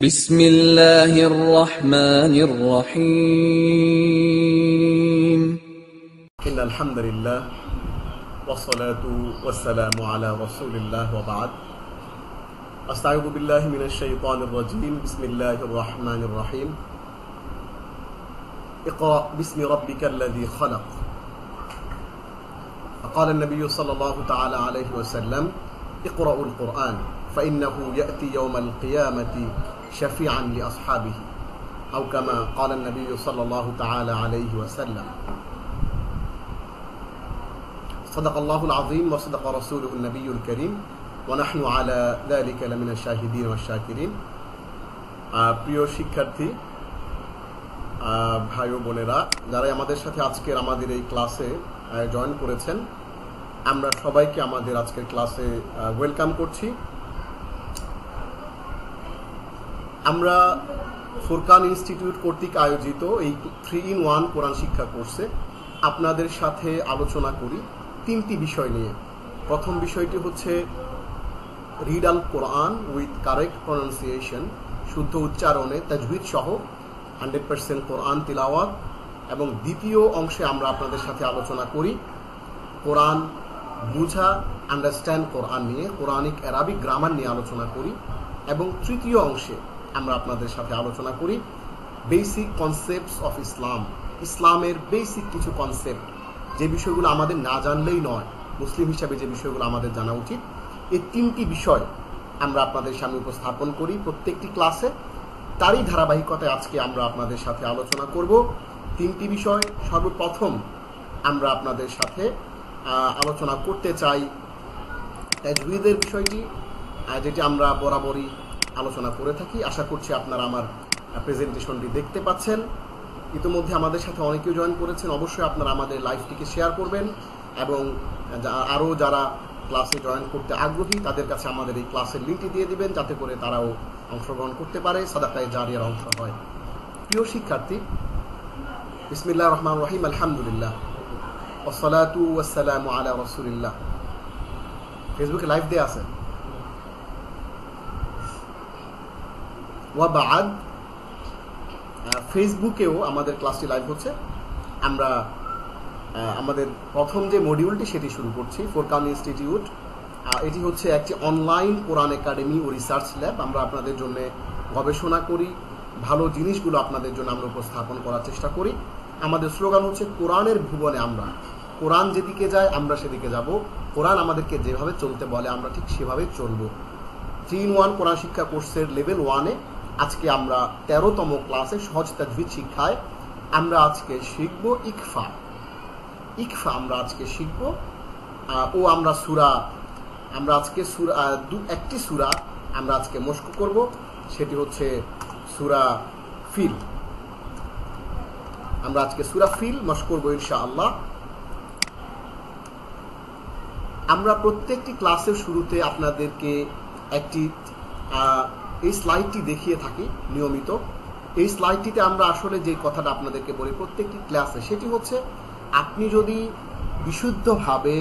بسم الله الرحمن الرحيم إن الحمد لله والصلاة والسلام على رسول الله وبعد أستعوذ بالله من الشيطان الرجيم بسم الله الرحمن الرحيم اقرأ باسم ربك الذي خلق فقال النبي صلى الله تعالى عليه وسلم اقرأوا القرآن فإنه يأتي يوم القيامة شفيعا لأصحابه أو كما قال النبي صلى الله تعالى عليه وسلم صدق الله العظيم وصدق رسوله النبي الكريم ونحن على ذلك لمن الشاهدين والشاكرين প্রিয় শিক্ষার্থী ভাই ও বোনেরা যারা আমাদের সাথে আজকের আমাদের এই ক্লাসে জয়েন করেছেন আমরা সবাইকে আমাদের আজকের ক্লাসে ওয়েলকাম করছি। আমরা ফুরকান ইনস্টিটিউট কর্তৃক আয়োজিত এই 3-in-1 কোরআন শিক্ষা কোর্সে আপনাদের সাথে আলোচনা করি তিনটি বিষয় নিয়ে। প্রথম বিষয়টি হচ্ছে read Al Quran with correct pronunciation, শুদ্ধ উচ্চারণে তাজবিদ সহ 100% কোরআন তিলাওয়াত, এবং দ্বিতীয় অংশে আমরা আপনাদের সাথে আলোচনা করি কোরআন বুঝা, আন্ডারস্ট্যান্ড কোরআন নিয়ে, কোরআনিক অ্যারাবিক গ্রামার নিয়ে আলোচনা করি, এবং তৃতীয় অংশে আমরা আপনাদের সাথে আলোচনা করি বেসিক কনসেপ্টস অফ ইসলাম, ইসলামের বেসিক কিছু কনসেপ্ট, যে বিষয়গুলো আমাদের না জানলেই নয়, মুসলিম হিসাবে যে বিষয়গুলো আমাদের জানা উচিত। এই তিনটি বিষয় আমরা আপনাদের সামনে উপস্থাপন করি প্রত্যেকটি ক্লাসে। তারই ধারাবাহিকতায় আজকে আমরা আপনাদের সাথে আলোচনা করব তিনটি বিষয়। সর্বপ্রথম আমরা আপনাদের সাথে আলোচনা করতে চাই তাজউইদের বিষয়টি, যেটি আমরা বরাবরই আলোচনা করে থাকি। আশা করছি আপনারা আমার প্রেজেন্টেশনটি দেখতে পাচ্ছেন। ইতিমধ্যে আমাদের সাথে অনেকেও জয়েন করেছেন। অবশ্যই আপনারা আমাদের লাইভটিকে শেয়ার করবেন এবং আরও যারা ক্লাসে জয়েন করতে আগ্রহী তাদের কাছে আমাদের এই ক্লাসের লিঙ্কটি দিয়ে দিবেন, যাতে করে তারাও অংশগ্রহণ করতে পারে, সাদাকায়ে জারিয়ার অংশ হয়। প্রিয় শিক্ষার্থী, বিসমিল্লাহির রহমানির রহিম, আলহামদুলিল্লাহ ওয়াসসালাতু ওয়াসসালামু আলা রাসূলিল্লাহ। ফেসবুকে লাইভ দেয়া আছে ওয়াবাদ, ফেসবুকেও আমাদের ক্লাসটি লাইভ হচ্ছে। আমরা আমাদের প্রথম যে মডিউলটি সেটি শুরু করছি ফুরকান ইনস্টিটিউট। এটি হচ্ছে একটি অনলাইন কোরআন একাডেমি ও রিসার্চ ল্যাব। আমরা আপনাদের জন্য গবেষণা করি, ভালো জিনিসগুলো আপনাদের জন্য আমরা উপস্থাপন করার চেষ্টা করি। আমাদের স্লোগান হচ্ছে কোরআনের ভুবনে আমরা, কোরআন যেদিকে যায় আমরা সেদিকে যাব, কোরআন আমাদেরকে যেভাবে চলতে বলে আমরা ঠিক সেভাবে চলব। 3-in-1 কোরআন শিক্ষা কোর্সের লেভেল 1-এ আজকে আমরা 13তম ক্লাসে সহজ তাজবিদ শিক্ষায় আমরা আজকে শিখব ইকফা। আমরা আজকে শিখব ও আমরা আজকে একটি সূরা আমরা আজকে মশক করব, সেটি হচ্ছে সূরা ফিল। আমরা আজকে সূরা ফিল মশক করব ইনশাআল্লাহ। আমরা প্রত্যেকটি ক্লাসের শুরুতে আপনাদেরকে একটি এই স্লাইডটি দেখিয়ে থাকি নিয়মিত। এই স্লাইডটিতে আমরা আসলে যে কথাটা আপনাদেরকে বলি প্রত্যেকটি ক্লাসে, সেটি হচ্ছে আপনি যদি বিশুদ্ধভাবে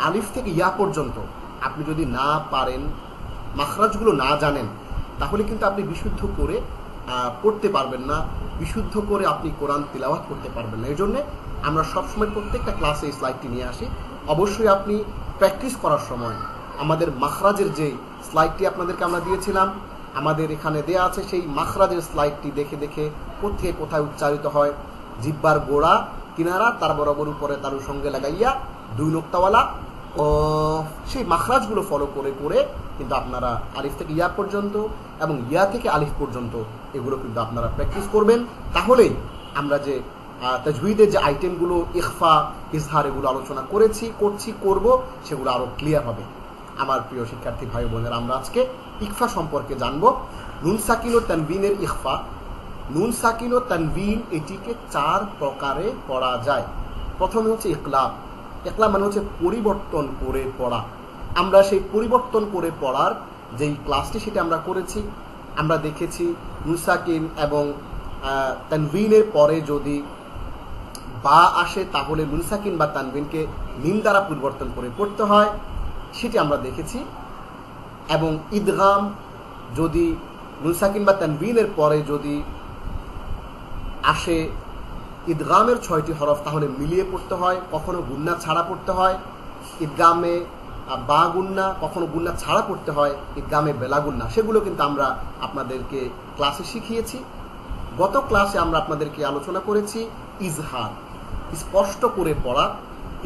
আলিফ থেকে ইয়া পর্যন্ত আপনি যদি না পারেন, মাখরাজগুলো না জানেন, তাহলে কিন্তু আপনি বিশুদ্ধ করে পড়তে পারবেন না, বিশুদ্ধ করে আপনি কোরআন তিলাওয়াত করতে পারবেন না। এই জন্যে আমরা সবসময় প্রত্যেকটা ক্লাসে এই স্লাইডটি নিয়ে আসি। অবশ্যই আপনি প্র্যাকটিস করার সময় আমাদের মাখরাজের যে স্লাইডটি আপনাদেরকে আমরা দিয়েছিলাম, আমাদের এখানে দেয়া আছে, সেই মাখরাজের স্লাইডটি দেখে দেখে কোথায় কোথায় উচ্চারিত হয়, জিহ্বার গোড়া কিনারা তার বরাবর উপরে তার সঙ্গে লাগাইয়া 2 নোক্তাওয়ালা সেই মাখরাজগুলো ফলো করে করে কিন্তু আপনারা আলিফ থেকে ইয়া পর্যন্ত এবং ইয়া থেকে আলিফ পর্যন্ত এগুলো কিন্তু আপনারা প্র্যাকটিস করবেন। তাহলেই আমরা যে তাজউইদের যে আইটেমগুলো ইখফা, ইজহার এগুলো আলোচনা করব সেগুলো আরও ক্লিয়ার হবে। আমার প্রিয় শিক্ষার্থী ভাই বোনেরা, আমরা আজকে ইকফা সম্পর্কে জানব। নুন সাকিন ও তানবিনের ইখফা। নুন সাকিন ও তানবিন এটিকে 4 প্রকারে পড়া যায়। প্রথমে হচ্ছে ইকলাব। ইকলাব মানে হচ্ছে পরিবর্তন করে পড়া। আমরা সেই পরিবর্তন করে পড়ার যেই ক্লাসটি সেটা আমরা করেছি। আমরা দেখেছি নুন সাকিন এবং তানবিনের পরে যদি বা আসে তাহলে নুন সাকিন বা তানবিনকে মিম দ্বারা পরিবর্তন করে পড়তে হয়, সেটি আমরা দেখেছি। এবং ইদগাম যদি নুন সাকিন বা তানবিনের পরে যদি আসে ইদগামের 6টি হরফ, তাহলে মিলিয়ে পড়তে হয়, কখনো গুন্না ছাড়া পড়তে হয়। ইদগামে বা গুন্না, কখনো গুন্না ছাড়া পড়তে হয়, ইদগামে বেলা গুন্না। সেগুলো কিন্তু আমরা আপনাদেরকে ক্লাসে শিখিয়েছি। গত ক্লাসে আমরা আপনাদেরকে আলোচনা করেছি ইজহার, স্পষ্ট করে পড়া।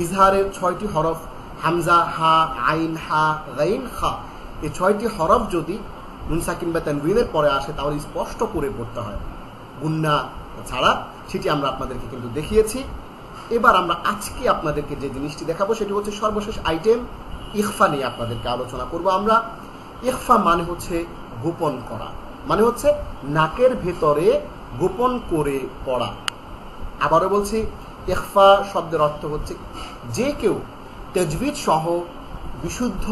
ইজহারের 6টি হরফ হামজা, হা, আইন, হা, গাইন, খা, এই 6টি হরফ যদি নুন সাকিন বা তানবিনের পরে আসে তাহলে স্পষ্ট করে পড়তে হয়, গুন্না ছাড়া। সেটি আমরা আপনাদেরকে কিন্তু দেখিয়েছি। এবার আমরা আজকে আপনাদেরকে যে জিনিসটি দেখাবো সেটি হচ্ছে সর্বশেষ আইটেম, ইখফা নিয়ে আপনাদেরকে আলোচনা করব আমরা। ইখফা মানে হচ্ছে গোপন করা, মানে হচ্ছে নাকের ভেতরে গোপন করে পড়া। আবারও বলছি, ইখফা শব্দের অর্থ হচ্ছে যে কেউ তাজবিদ সহ বিশুদ্ধ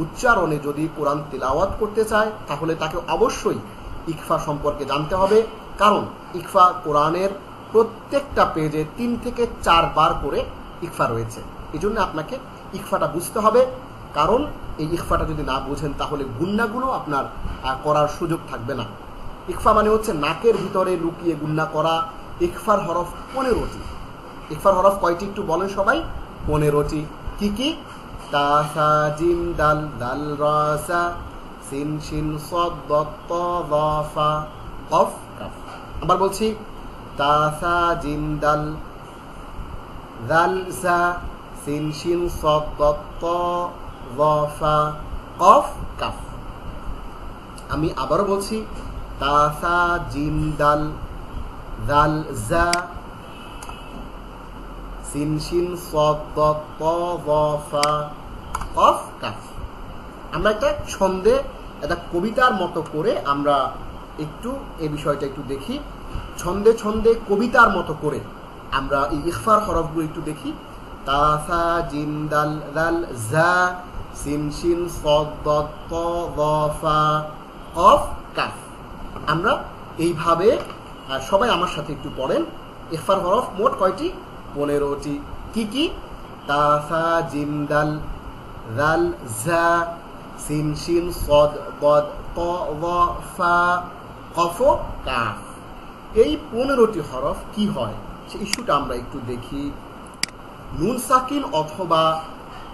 উচ্চারণে যদি কোরআন তিলাওয়াত করতে চায় তাহলে তাকে অবশ্যই ইখফা সম্পর্কে জানতে হবে। কারণ ইখফা কোরআনের প্রত্যেকটা পেজে 3 থেকে 4 বার করে ইখফা রয়েছে। এই জন্য আপনাকে ইখফাটা বুঝতে হবে। কারণ এই ইখফাটা যদি না বুঝেন তাহলে গুন্নাগুলো আপনার করার সুযোগ থাকবে না। ইখফা মানে হচ্ছে নাকের ভিতরে লুকিয়ে গুন্না করা। ইখফার হরফ 15টি। ইখফার হরফ কয়টি একটু বলেন সবাই? 15টি। কি কি? তা, সা, জিম, দাল, দাল, রা, সা, সিন, শিন, সাদ, দাদ, তা, যা, ফা, কফ, কাফ। আবার বলছি, তা, সা, জিম, দাল, দাল, সা, সিন, শিন, সাদ, দাদ, তা, যা, ফা, কফ, কাফ। আমি আবারও বলছি, তা, সা, জিম, দাল, দাল, জা, সিন, শিন, সাদ, দাদ, তা, যা, ফা, কফ, কাফ। আমরা একটা ছন্দে, একটা কবিতার মতো করে আমরা একটু এই বিষয়টা একটু দেখি। ছন্দে ছন্দে কবিতার মতো করে আমরা এই ইখফার হরফগুলো একটু দেখি। তা, সা, জিম, দাল, দাল, জা, সিন, শিন, সাদ, দাদ, তা, যা, ফা, কফ, কাফ। আমরা এইভাবে সবাই আমার সাথে একটু পড়েন। ইখফার হরফ মোট কয়টি? 15টি। কি কি? তা, সা, জিম, দাল, দাল, জা, সিন, শিন, সাদ, দাদ, তা, যা, ফা, কফ, কাফ। এই 15টি হরফ কি হয় সেই ইস্যুটা আমরা একটু দেখি। নুন সাকিন অথবা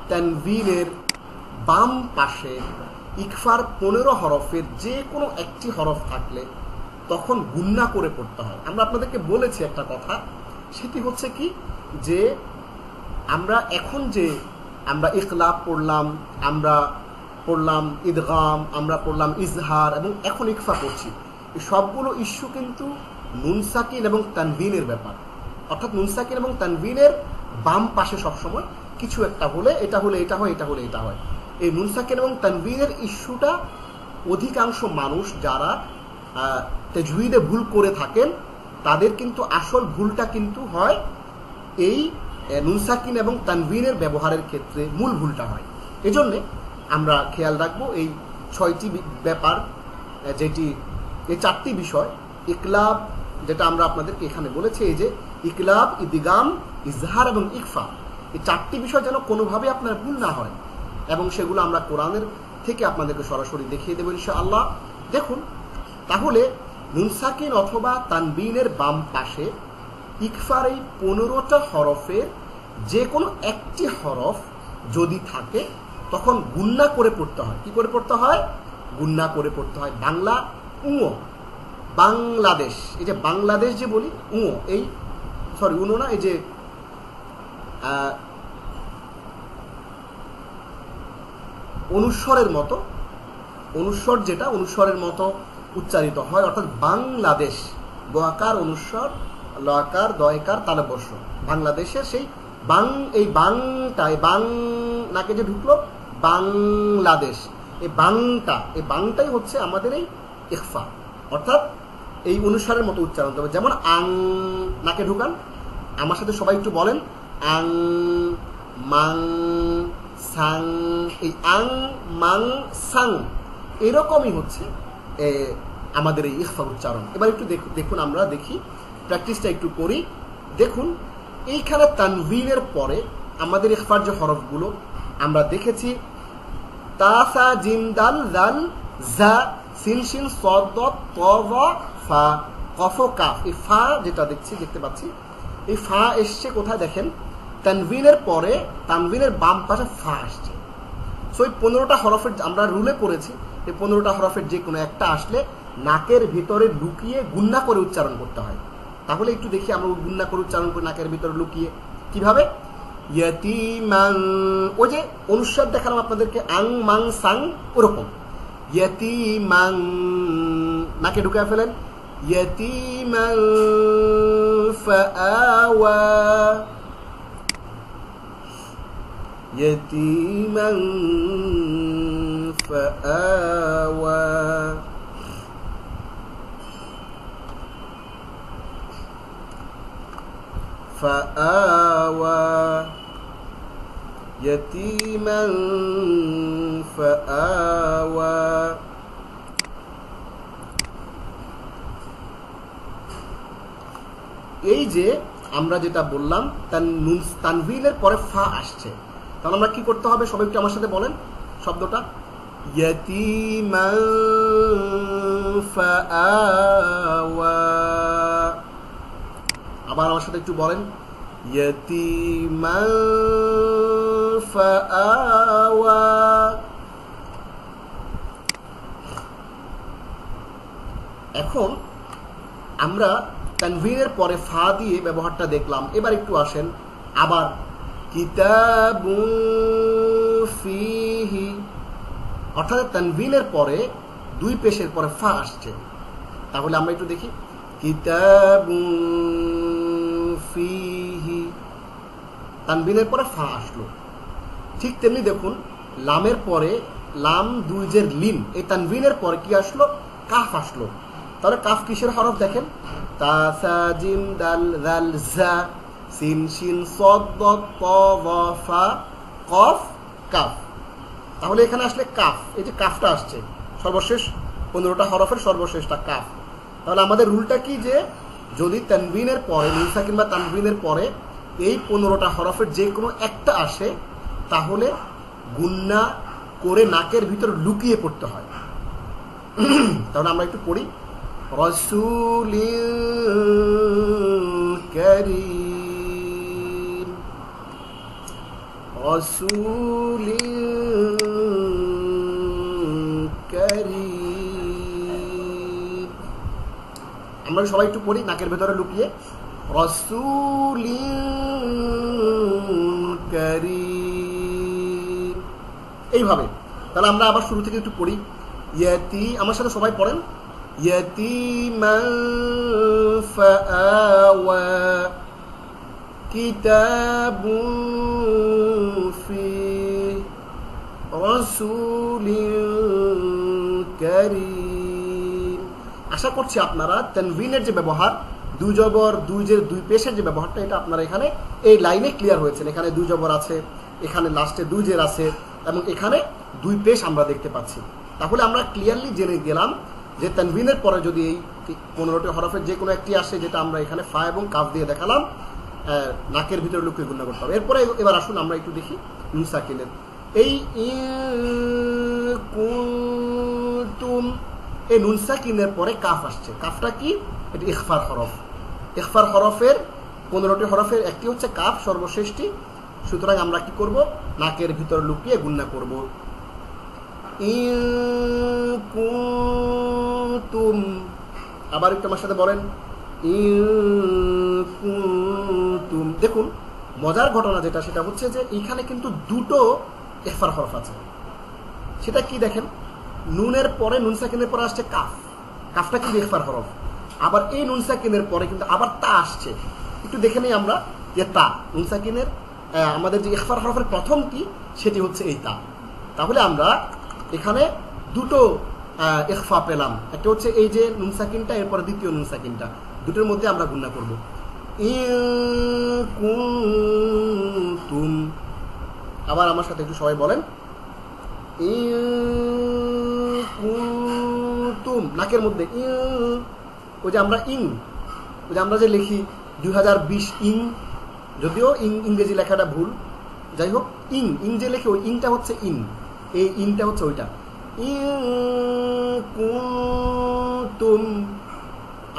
তানবিনের বাম পাশে ইখফার 15 হরফের যে কোনো একটি হরফ থাকলে তখন গুন্না করে পড়তে হয়। আমরা আপনাদেরকে বলেছি একটা কথা, সেটি হচ্ছে কি যে আমরা এখন যে আমরা ইকলাব পড়লাম, আমরা পড়লাম ইদগাম, আমরা পড়লাম ইজহার এবং এখন ইখফা পড়ছি, এই সবগুলো ইস্যু কিন্তু নুন সাকিন এবং তানবিনের ব্যাপার। অর্থাৎ নুন সাকিন এবং তানবিনের বাম পাশে সবসময় কিছু একটা হলে এটা হলে এটা হয়, এটা হলে এটা হয়। এই নুন সাকিন এবং তানবিনের ইস্যুটা অধিকাংশ মানুষ যারা তাজউইদে ভুল করে থাকেন তাদের কিন্তু আসল ভুলটা কিন্তু হয় এই নুন সাকিন এবং তানবিনের ব্যবহারের ক্ষেত্রে মূল ভুলটা হয়। এজন্যে আমরা খেয়াল রাখবো এই 6টি ব্যাপার, যেটি এই 4টি বিষয়। ইকলাব যেটা আমরা আপনাদেরকে এখানে বলেছি, এই যে ইকলাব, ইদগাম, ইজহার এবং ইখফা, এই 4টি বিষয় যেন কোনোভাবে আপনার ভুল না হয় এবং সেগুলো আমরা কোরআনের থেকে আপনাদেরকে সরাসরি দেখিয়ে দেবো ইনশাআল্লাহ। দেখুন তাহলে নুন সাকিন অথবা তানবিনের বাম পাশে ইখফার এই 15টা হরফের যে কোনো একটি হরফ যদি থাকে তখন গুন্না করে পড়তে হয়। কি করে পড়তে হয়? গুন্না করে পড়তে হয়। বাংলা উঁ, বাংলাদেশ, এই যে বাংলাদেশ যে বলি উঁ, এই সরি উঁ না, এই যে অনুস্বরের মতো, অনুস্বর যেটা অনুস্বরের মতো উচ্চারিত হয়, অর্থাৎ বাংলাদেশ, দয়াকার অনুস্বর, লয়াকার, দয়কার, তালব্য। বাংলাদেশের সেই বাং, এই বাংটা, এই বাং নাকে যে ঢুকলো বাংলাদেশ, এই বাংটা, এই বাংটাই হচ্ছে আমাদের এই ইখফা, অর্থাৎ এই অনুস্বরের মতো উচ্চারণ হবে। যেমন আং নাকে ঢুকান, আমার সাথে সবাই একটু বলেন, আং, মাং, সাং, এই আং, মাং, সাং, এরকমই হচ্ছে আমাদের এই ইখফা উচ্চারণ। এবার একটু দেখুন, আমরা দেখি, প্র্যাকটিসটা একটু করি। দেখুন এইখানে তানবিনের পরে আমাদের ইখফার যে হরফগুলো আমরা দেখেছি, তা, সা, জিম, দাল, দাল, জা, সিন শিন সদ দত ত ভ ফা কফ কাফ। এই ফা যেটা দেখতে পাচ্ছি, এই ফা এসছে কোথায় দেখেন, তানভিনের পরে তানভিনের বাম পাশে ফা আসছে। সো এই 15টা হরফের আমরা রুলে পড়েছি, এই 15টা হরফের যে কোনো একটা আসলে নাকের ভিতরে লুকিয়ে গুন্না করে উচ্চারণ করতে হয়। তাহলে একটু দেখি আমরা গুন্না করে উচ্চারণ করি নাকের ভিতরে লুকিয়ে কিভাবে। ইয়াতিমান, ওই যে অনুস্বার দেখালাম আপনাদেরকে, আং মাং সাং, ওরকম ইয়াতিমান নাকে ঢুকায় ফেলেন। ইয়াতিমান ফাআওয়া, ইয়াতিমান ফাআওয়া। ফাআওয়া ইয়াতিমান ফাআওয়া। এই যে আমরা যেটা বললাম তানভিনের পরে ফা আসছে, তাহলে আমরা কি করতে হবে সবাই একটু আমার সাথে বলেন শব্দটা, ইয়াতিমান ফাআওয়া। আবার আমার সাথে একটু বলেন, ইয়াতিমান ফাআওয়া। এখন আমরা তানভিনের পরে ফা দিয়ে ব্যবহারটা দেখলাম, এবার একটু আসেন আবার কিতাবুন ফিহি, অর্থাৎ তানভিনের পরে দুই পেশের পরে ফা আসছে। তাহলে আমরা একটু দেখি, কিতাবুন ফিহি, তানভিনের পরে ফা আসলো। ঠিক তেমনি দেখুন লামের পরে লাম দুই জের লিন, এই তানভিনের পরে কি আসলো, কাফ আসলো। তাহলে কাফ কিসের হরফ দেখেন, তা সা জিম দাল জাল জা সিন শিন সদ দত ত ভ ফা কফ কাফ। তাহলে এখানে আসলে কাফ, এই যে কাফটা আসছে সর্বশেষ 15টা হরফের সর্বশেষটা কাফ। তাহলে আমাদের রুলটা কি, যে যদি তানভিনের পরে নুন সাকিন বা তানভিনের পরে এই 15টা হরফের যে কোনো একটা আসে তাহলে গুন্না করে নাকের ভিতরে লুকিয়ে পড়তে হয়। তাহলে আমরা একটু পড়ি, রাসূলিন কারীম, রাসূলিন কারীম। আমরা সবাই একটু পড়ি নাকের ভেতরে লুকিয়ে, রাসূলিন কারীম, এইভাবে। তাহলে আমরা আবার শুরু থেকে একটু পড়ি, ইয়াতি, আমার সাথে সবাই পড়েন, ইয়াতিমান ফাআওয়া কিতাবুন ফিহি রাসূলিন কারীম। আশা করছি আপনারা তানভিনের যে ব্যবহার, দুই জবর দুই জের দুই পেশের যে ব্যবহারটা, এটা আপনারা এখানে এই লাইনে ক্লিয়ার হয়েছেন। এখানে দুই জবর আছে, এখানে লাস্টে দুই জের আছে, এবং এখানে দুই পেশ আমরা দেখতে পাচ্ছি। তাহলে আমরা ক্লিয়ারলি জেনে গেলাম যে তানভিনের পরে যদি এই 15টি হরফের যে কোনো একটি আসে, যেটা আমরা এখানে ফা এবং কাফ দিয়ে দেখালাম, নাকের ভিতরে লুকিয়ে গুণা করতে হবে। এরপরে এবার আসুন আমরা একটু দেখি নুন সাকিনের এই কুনতুম, এই নুন সাকিনের পরে কাফ আসছে। কাফটা কি, এটি ইখফার হরফ। ইখফার হরফের 15টি হরফের একটি হচ্ছে কাফ, সর্বশেষটি। সুতরাং আমরা কি করব, নাকের ভিতরে লুকিয়ে গুণা করব। কুনতুম, আবার একটু আমার সাথে বলেন, কুনতুম। দেখুন মজার ঘটনা যেটা, সেটা হচ্ছে যে এখানে কিন্তু দুটো ইখফার হরফ আছে। সেটা কি দেখেন, নুনের পরে নুন সাকিনের পরে আসছে কাফ, কাফটা কিন্তু ইখফার হরফ। আবার এই নুন সাকিনের পরে কিন্তু আবার তা আসছে। একটু দেখে নেই আমরা যে তা, নুন সাকিনের আমাদের যে ইখফার হরফের প্রথমটি সেটি হচ্ছে এই তা। তাহলে আমরা এখানে দুটো ইখফা পেলাম, একটা হচ্ছে এই যে নুন সাকিনটা, এরপরে দ্বিতীয় নুন সাকিনটা, দুটোর মধ্যে আমরা গুণা করব। কুনতুম, আবার আমার সাথে একটু সবাই বলেন, কুনতুম, নাকের মধ্যে ওই যে আমরা ওই যে আমরা যে লিখি 2020 যদিও ইংরেজি লেখাটা ভুল, যাই হোক, ইং যে লেখে ওই ইংটা হচ্ছে এই ইংটা হচ্ছে ওইটা, ইন কুনতুম,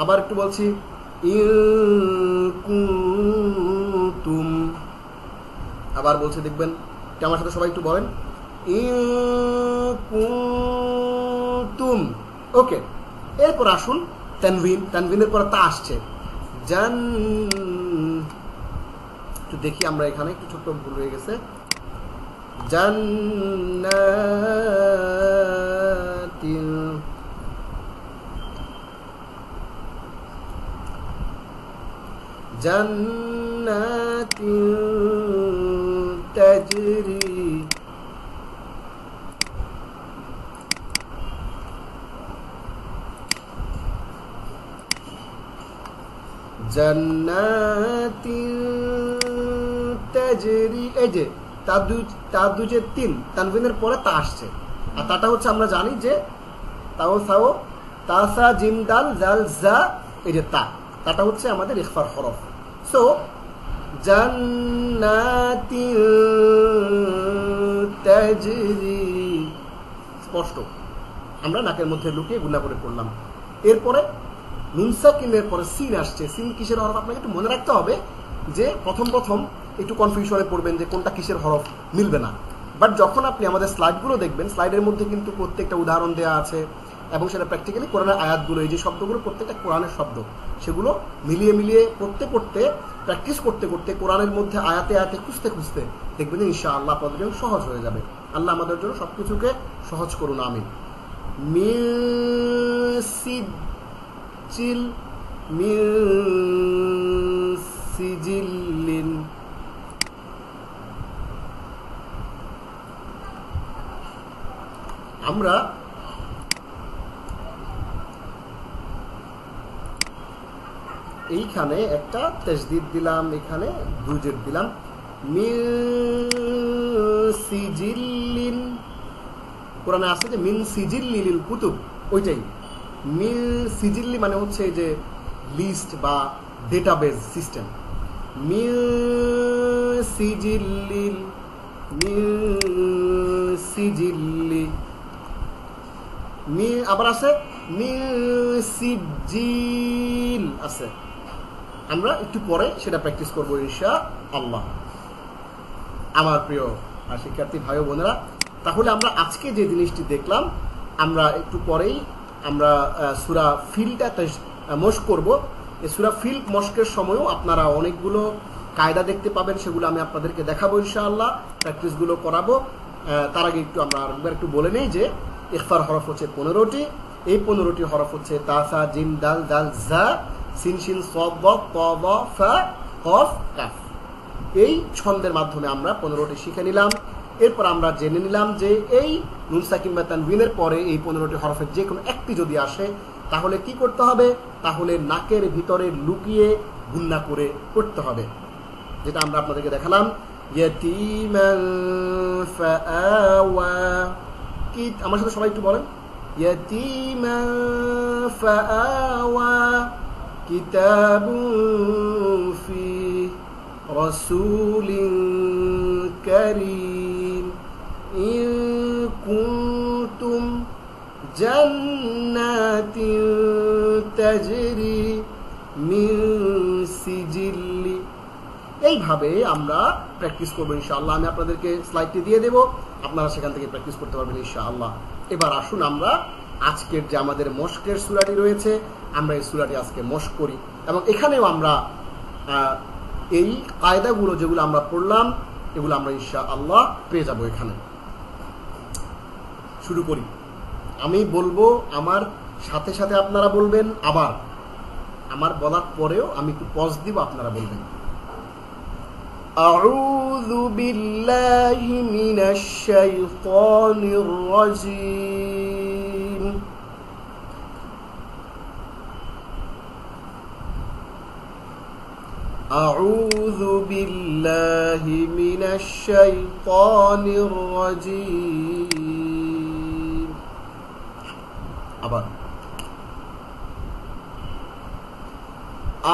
আবার একটু বলছি, ইন কুনতুম, আবার বলছি, দেখবেন এটা আমার সাথে সবাই একটু বলেন, ইন কুনতুম। ওকে, এরপর আসুন তানবিন, তানবিনের পরে তা আসছে, জান, একটু দেখি আমরা এখানে একটু ছোট্ট ভুল হয়ে গেছে, জান্নাতিন, জান্নাতিন তাজরি, জান্নাতিন তাজরি। এই যে তাদু যে তিন, তানবিনের পরে তা আসছে, আর তাটা হচ্ছে আমরা জানি যে তাও সাও তাসা জিম দাল জাল জা, এই যে তাটা হচ্ছে আমাদের ইখফার হরফ। সো জান্নাতিন তাজরি, স্পষ্ট, আমরা নাকের মধ্যে লুকিয়ে গুণা করে পড়লাম। এরপরে নুন সাকিনের পরে সিন আসছে। সিন কিসের হরফ আপনাকে একটু মনে রাখতে হবে, যে প্রথম একটু কনফিউশনে পড়বেন যে কোনটা কিসের হরফ, মিলবে না। বাট যখন আপনি আমাদের স্লাইডগুলো দেখবেন, স্লাইডের মধ্যে কিন্তু প্রত্যেকটা উদাহরণ দেওয়া আছে, এবং সেটা প্র্যাকটিক্যালি কোরআনের আয়াতগুলো, এই যে শব্দগুলো প্রত্যেকটা কোরআনের শব্দ, সেগুলো মিলিয়ে পড়তে প্র্যাকটিস করতে কোরআনের মধ্যে আয়াতে আয়াতে খুঁজতে দেখবেন যে ইনশাআল্লাহ আপনাদের জন্য সহজ হয়ে যাবে। আল্লাহ আমাদের জন্য সবকিছুকে সহজ করুন, আমিন। সিজিল্লিন, আমরা এইখানে একটা তাসদীদ দিলাম, এখানে দুজের দিলাম, মিন সিজিল্লিন, কোরআনে আছে যে মিন সিজিল্লিল কুতুব, ওইটাই মিন সিজিল্লি মানে হচ্ছে যে লিস্ট বা ডেটাবেজ সিস্টেম, মিন সিজিল্লিল, মিন সিজিল্লি, আবার আছে মিন সিজিল আছে। আমরা একটু পরে সেটা প্র্যাকটিস করবো ইনশাআল্লাহ। আমার প্রিয় শিক্ষার্থী ভাই ও বোনেরা, তাহলে আমরা আজকে যে জিনিসটি দেখলাম, আমরা একটু পরেই আমরা সূরা ফিলটা মশক করব। এই সূরা ফিল মশকের সময়ও আপনারা অনেকগুলো কায়দা দেখতে পাবেন, সেগুলো আমি আপনাদেরকে দেখাবো ইনশাআল্লাহ, প্র্যাকটিসগুলো করাবো। তার আগে আমরা আরেকবার একটু বলে নেই যে ইখফার হরফ হচ্ছে 15টি। এই 15টি হরফ হচ্ছে তাসা জিম দাল দাল জা সিন শিন সাদ দ ত দ ফা কফ কাফ। এই ছন্দের মাধ্যমে আমরা 15টি শিখে নিলাম। এরপর আমরা জেনে নিলাম যে এই নুন সাকিন বা তানবিনের পরে এই 15টি হরফের যে কোনো একটি যদি আসে, তাহলে কি করতে হবে? তাহলে নাকের ভিতরে লুকিয়ে গুন্না করে পড়তে হবে, যেটা আমরা আপনাদেরকে দেখালাম। ইয়াতীমান ফাআওয়া, কি আমার সাথে সবাই একটু বলেন, ইয়াতীমান ফাআওয়া কিতাবুন ফি রাসূলিন কারীম ইন কুনতুম জান্নাতিন তাজরি মিন সিজিল্লি। এইভাবে আমরা প্র্যাকটিস করবো ইনশাআল্লাহ। আমি আপনাদেরকে স্লাইডটি দিয়ে দেব, আপনারা সেখান থেকে প্র্যাকটিস করতে পারবেন ইনশাআল্লাহ। এবার আসুন আমরা আজকের যে আমাদের মশকের সূরাটি রয়েছে, আমরা এই সূরাটি আজকে মশক করি, এবং এখানেও আমরা এই কায়দাগুলো যেগুলো আমরা পড়লাম, এগুলো আমরা ইনশাআল্লাহ পেয়ে যাব এখানে। শুরু করি। আমি বলবো, আমার সাথে সাথে আপনারা বলবেন, আবার আমার বলার পরেও আমি একটু পজ দিব, আপনারা বলবেন। আউযু বিল্লাহি মিনাশ শাইতানির রাজীম। আউযু বিল্লাহি মিনাশ শাইতানির রাজীম। আবার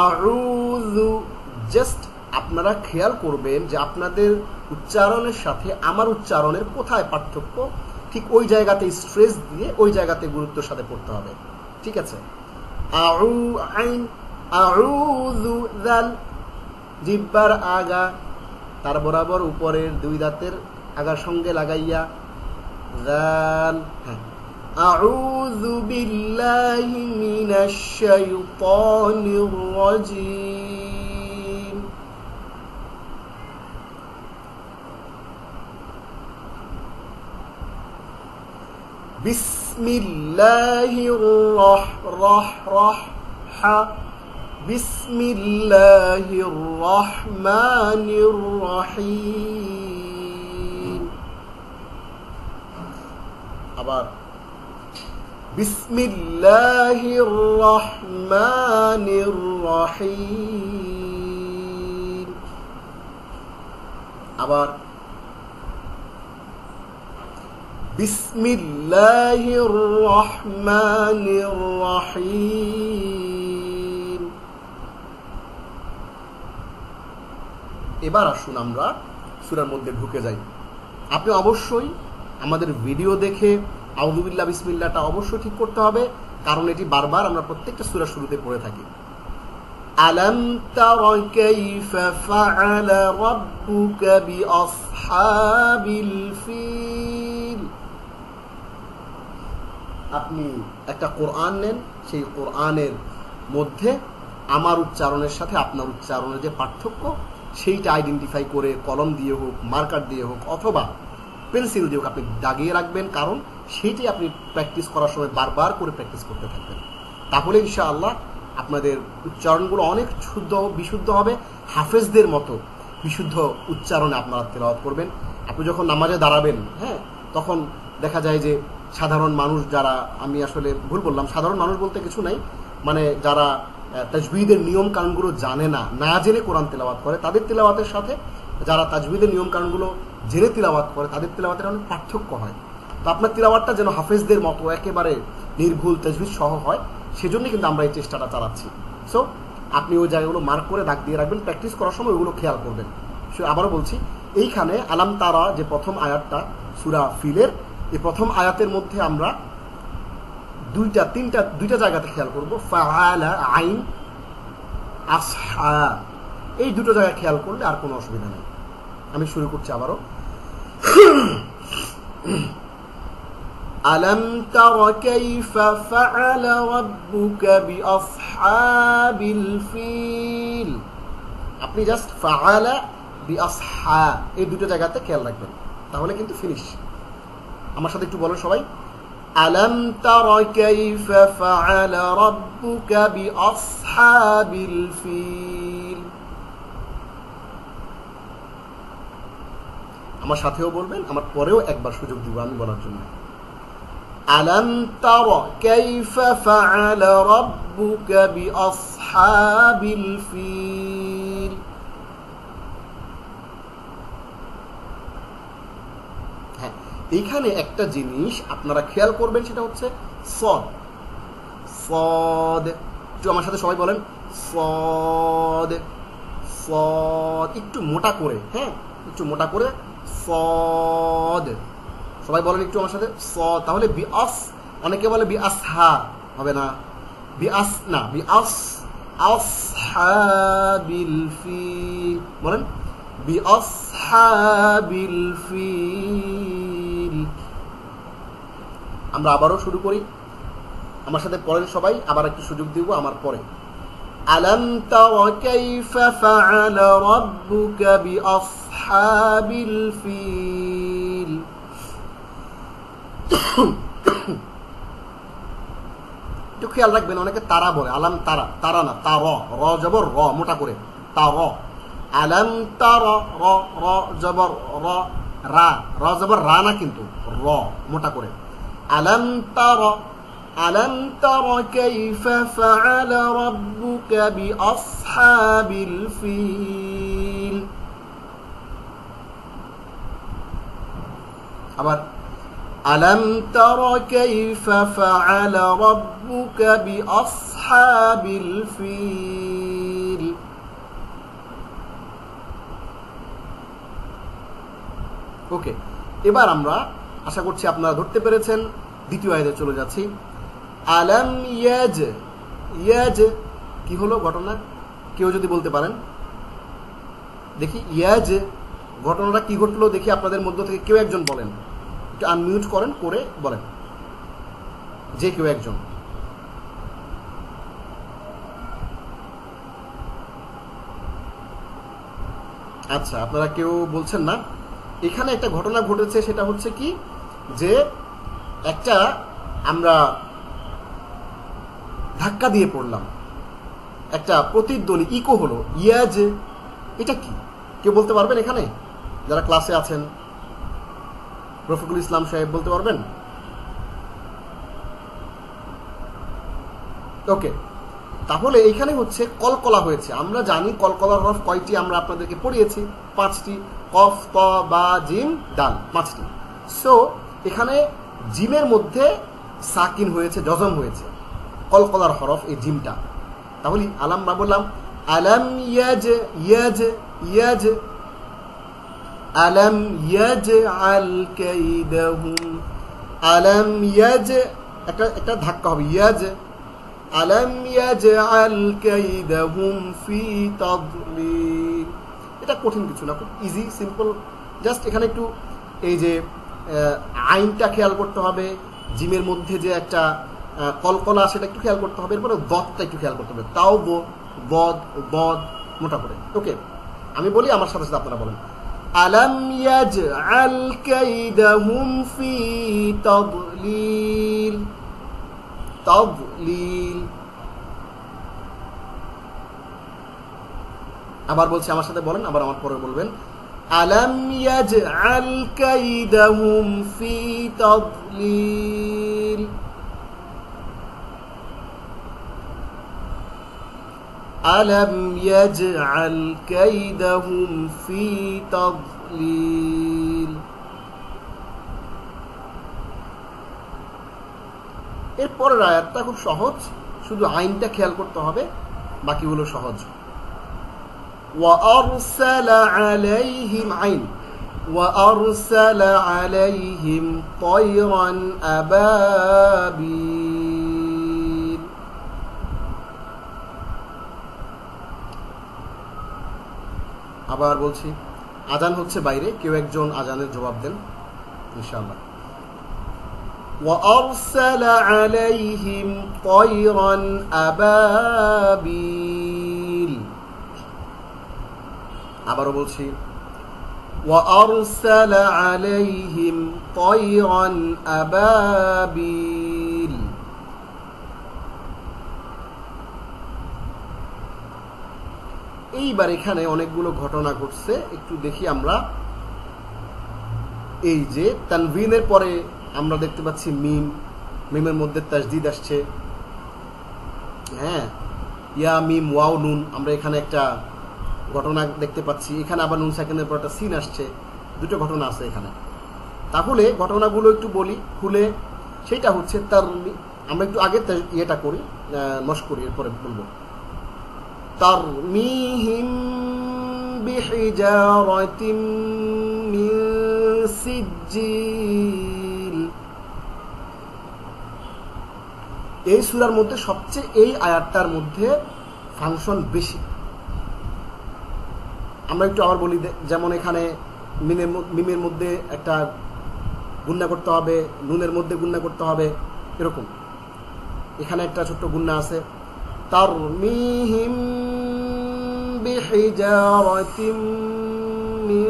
আউযু। জাস্ট আপনারা খেয়াল করবেন যে আপনাদের উচ্চারণের সাথে আমার উচ্চারণের কোথায় পার্থক্য, ঠিক ওই জায়গাতে স্ট্রেস দিয়ে ওই জায়গাতে গুরুত্বের সাথে পড়তে হবে। ঠিক আছে, আউযু যাল, জিহ্বার আগা তার বরাবর উপরের দুই দাঁতের আগার সঙ্গে লাগাইয়া, যাল। হ্যাঁ, আউযু বিল্লাহি মিনাশ শাইতানির রাজিম। বিসমিল্লাহির বিসমিল্লাহির রহমানির রহিম। আবার বিসমিল্লাহির রহমানির রহিম। আবার বিসমিল্লাহির রহমানির রহিম। এবার আসুন আমরা সূরার মধ্যে ঢুকে যাই। আপনি অবশ্যই আমাদের ভিডিও দেখে আউযু বিল্লাহ বিসমিল্লাহটা অবশ্যই ঠিক করতে হবে, কারণ এটি বারবার আমরা প্রত্যেকটা সূরার শুরুতে পড়ে থাকি। আলাম তারা কাইফা ফাআলা রাব্বুকা বিআসহাবিল ফিল। আপনি একটা কোরআন নেন, সেই কোরআনের মধ্যে আমার উচ্চারণের সাথে আপনার উচ্চারণের যে পার্থক্য সেইটা আইডেন্টিফাই করে কলম দিয়ে হোক, মার্কার দিয়ে হোক অথবা পেন্সিল দিয়ে হোক আপনি দাগিয়ে রাখবেন, কারণ সেইটি আপনি প্র্যাকটিস করার সময় বারবার করে প্র্যাকটিস করতে থাকবেন। তাহলে ইনশাআল্লাহ আপনাদের উচ্চারণগুলো অনেক শুদ্ধ বিশুদ্ধ হবে, হাফেজদের মতো বিশুদ্ধ উচ্চারণে আপনারা তেলাওয়াত করবেন। আপনি যখন নামাজে দাঁড়াবেন, হ্যাঁ, তখন দেখা যায় যে সাধারণ মানুষ যারা, আমি আসলে ভুল বললাম, সাধারণ মানুষ বলতে কিছু নাই, মানে যারা তাজবিদের নিয়ম কানুনগুলো জানে না, না জেনে কোরআন তেলাওয়াত করে, তাদের তেলাওয়াতের সাথে যারা তাজবিদের নিয়ম কানুনগুলো জেনে তিলাওয়াত করে তাদের তিলাওয়াতের অনেক পার্থক্য হয়। তো আপনার তিলাওয়াতটা যেন হাফেজদের মতো একেবারে নির্ভুল তাজবিদ সহ হয়, সেজন্য কিন্তু আমরা এই চেষ্টাটা চালাচ্ছি। সো আপনি ওই জায়গাগুলো মার্ক করে দাগ দিয়ে রাখবেন, প্র্যাকটিস করার সময় ওইগুলো খেয়াল করবেন। সো আবারও বলছি, এইখানে আলাম তারা যে প্রথম আয়াতটা সূরা ফিলের, এই প্রথম আয়াতের মধ্যে আমরা দুইটা জায়গাতে খেয়াল করব। ফাআলা আইন আসহা, এই দুটো জায়গায় খেয়াল করলে আর কোনো অসুবিধা নেই। আমি শুরু করছি আবারও। আলাম তারা কাইফা ফাআলা রাব্বুকা বিআসহাবিল ফিল। আপনি জাস্ট ফাআলা বিআসহা এই দুটো জায়গাতে খেয়াল রাখবেন, তাহলে কিন্তু ফিনিশ। আমার সাথে একটু বলেন সবাই, আলাম তারা কাইফা ফাআলা রাব্বুকা বিআসহাবিল ফিল। আমার সাথেও বলবেন, আমার পরেও একবার সুযোগ দিব আমি বলার জন্য। আলাম তারা কাইফা ফাআলা রাব্বুকা বিআসহাবিল ফিল। হ্যাঁ, এখানে একটা জিনিস আপনারা খেয়াল করবেন, সেটা হচ্ছে সদ। সদ, একটু আমার সাথে সবাই বলেন, সদ। সদ একটু মোটা করে, হ্যাঁ, একটু মোটা করে সদ। সবাই বলেন একটু আমার সাথে, সদ। তাহলে বিআস, অনেকে বলে বিআসহা, হবে না, বিআস না, বিআস আসহাবিল ফিল। বলেন বিআসহাবিল ফিল। আমরা আবারও শুরু করি, আমার সাথে পড়েন সবাই, আবার একটু সুযোগ দিব আমার পরে। আলাম তারা কাইফা ফাআলা রাব্বুকা বিআসহাবিল ফিল। একটু খেয়াল রাখবেন, অনেকে তারা বলে, আলাম তারা, তারা না, তার, র জবর র, মোটা করে তার। আলাম তারা, র র জবর র, রা, র জবর রা না কিন্তু, র মোটা করে। আলাম তারা, আলাম তারা কাইফা ফাআলা রাব্বুকা বিআসহাবিল ফিল। আবার আলাম তারা কাইফা ফাআলা রাব্বুকা বিআসহাবিল ফিল। ওকে, এবার আমরা আশা করছি আপনারা ধরতে পেরেছেন। দ্বিতীয় আয়াতে চলে যাচ্ছি। আলাম ইয়াজ, ইয়াজ কি হলো ঘটনা, কেউ যদি বলতে পারেন দেখি। ইয়াজ ঘটনাটা কি ঘটলো দেখি, আপনাদের মধ্য থেকে কেউ একজন বলেন, একটু আনমিউট করেন, করে বলেন, যে কেউ একজন। আচ্ছা, আপনারা কেউ বলছেন না। এখানে একটা ঘটনা ঘটেছে, সেটা হচ্ছে কি যে একটা আমরা ধাক্কা দিয়ে পড়লাম, একটা প্রতিধ্বনি ইকো হলো। ইয়াজ এটা কি কেউ বলতে পারবেন? এখানে যারা ক্লাসে আছেন, রফিকুল ইসলাম সাহেব বলতে পারবেন? ওকে, তাহলে এইখানে হচ্ছে কলকলা হয়েছে। আমরা জানি কলকলার হরফ কয়টি, আমরা আপনাদেরকে পড়িয়েছি 5টি, কফ, ত, বা, জিম, দাল, 5টি। সো এখানে জিমের মধ্যে সাকিন হয়েছে, জজম হয়েছে, কলকলার হরফ এই জিমটা। তাহলে আলাম বা বললাম আলাম ইয়াজ, ইয়াজ, ইয়াজ, আলাম ইয়াজ আল কাইদাহুম, আলাম ইয়াজ, একটা ধাক্কা হবে, ইয়াজ, আলাম ইয়াজআল কাইদাহুম ফি তাদলিল। এটা কঠিন কিছু না, খুব ইজি সিম্পল। জাস্ট এখানে একটু এই যে আইনটা খেয়াল করতে হবে, জিমের মধ্যে যে একটা কলকলা সেটা একটু খেয়াল করতে হবে, এরপরে দতটা একটু খেয়াল করতে হবে, তাও বদ, বদ মোটা করে। ওকে, আমি বলি, আমার সাথে সাথে আপনারা বলেন। আলাম ইয়াজআল কাইদাহুম ফি তাদলিল, তাদলিল। আবার বলছি, আমার সাথে বলেন, আবার আমার পরে বলবেন। আলাম ইয়াজআল কাইদাহুম ফি তাদলিল, আলাম ইয়াজআল কাইদাহুম ফি তাদলিল। এরপরের আয়াতটা খুব সহজ, শুধু আইনটা খেয়াল করতে হবে, বাকিগুলো সহজ। وأرسل عليهم عين وأرسل عليهم طيرا أبابيل। আবার বলছি, আজান হচ্ছে বাইরে, কেউ একজন আজানের জবাব দেন ইনশাআল্লাহ। وأرسل عليهم طيرا أبابيل। আবারও বলছি, وأرسل عليهم طيرا أبابيل। এইবার এখানে অনেকগুলো ঘটনা ঘটছে, একটু দেখি আমরা। এই যে তানভিনের পরে আমরা দেখতে পাচ্ছি মিম, মিমের মধ্যে তাসদিদ আসছে। হ্যাঁ, ইয়া মিম ওয়াও নুন, আমরা এখানে একটা ঘটনা দেখতে পাচ্ছি। এখানে আবার নুন সাকিনের পর একটা সিন আসছে, দুটো ঘটনা আছে এখানে। তাহলে ঘটনাগুলো একটু বলি খুলে। সেটা হচ্ছে তার, আমরা একটু আগে ইয়েটা করি, মশ করি, এরপরে বলবো। তারমিহিম বিহিজারাতিম মিন সিজ্জিল। এই সূরার মধ্যে সবচেয়ে এই আয়াতটার মধ্যে ফাংশন বেশি। আমরা একটু আবার বলি, যেমন এখানে মিমের মধ্যে একটা গুণনা করতে হবে, নুনের মধ্যে গুণনা করতে হবে, এরকম। এখানে একটা ছোট্ট গুণনা আছে, তারমিহিম বিহিজারাতিম মিন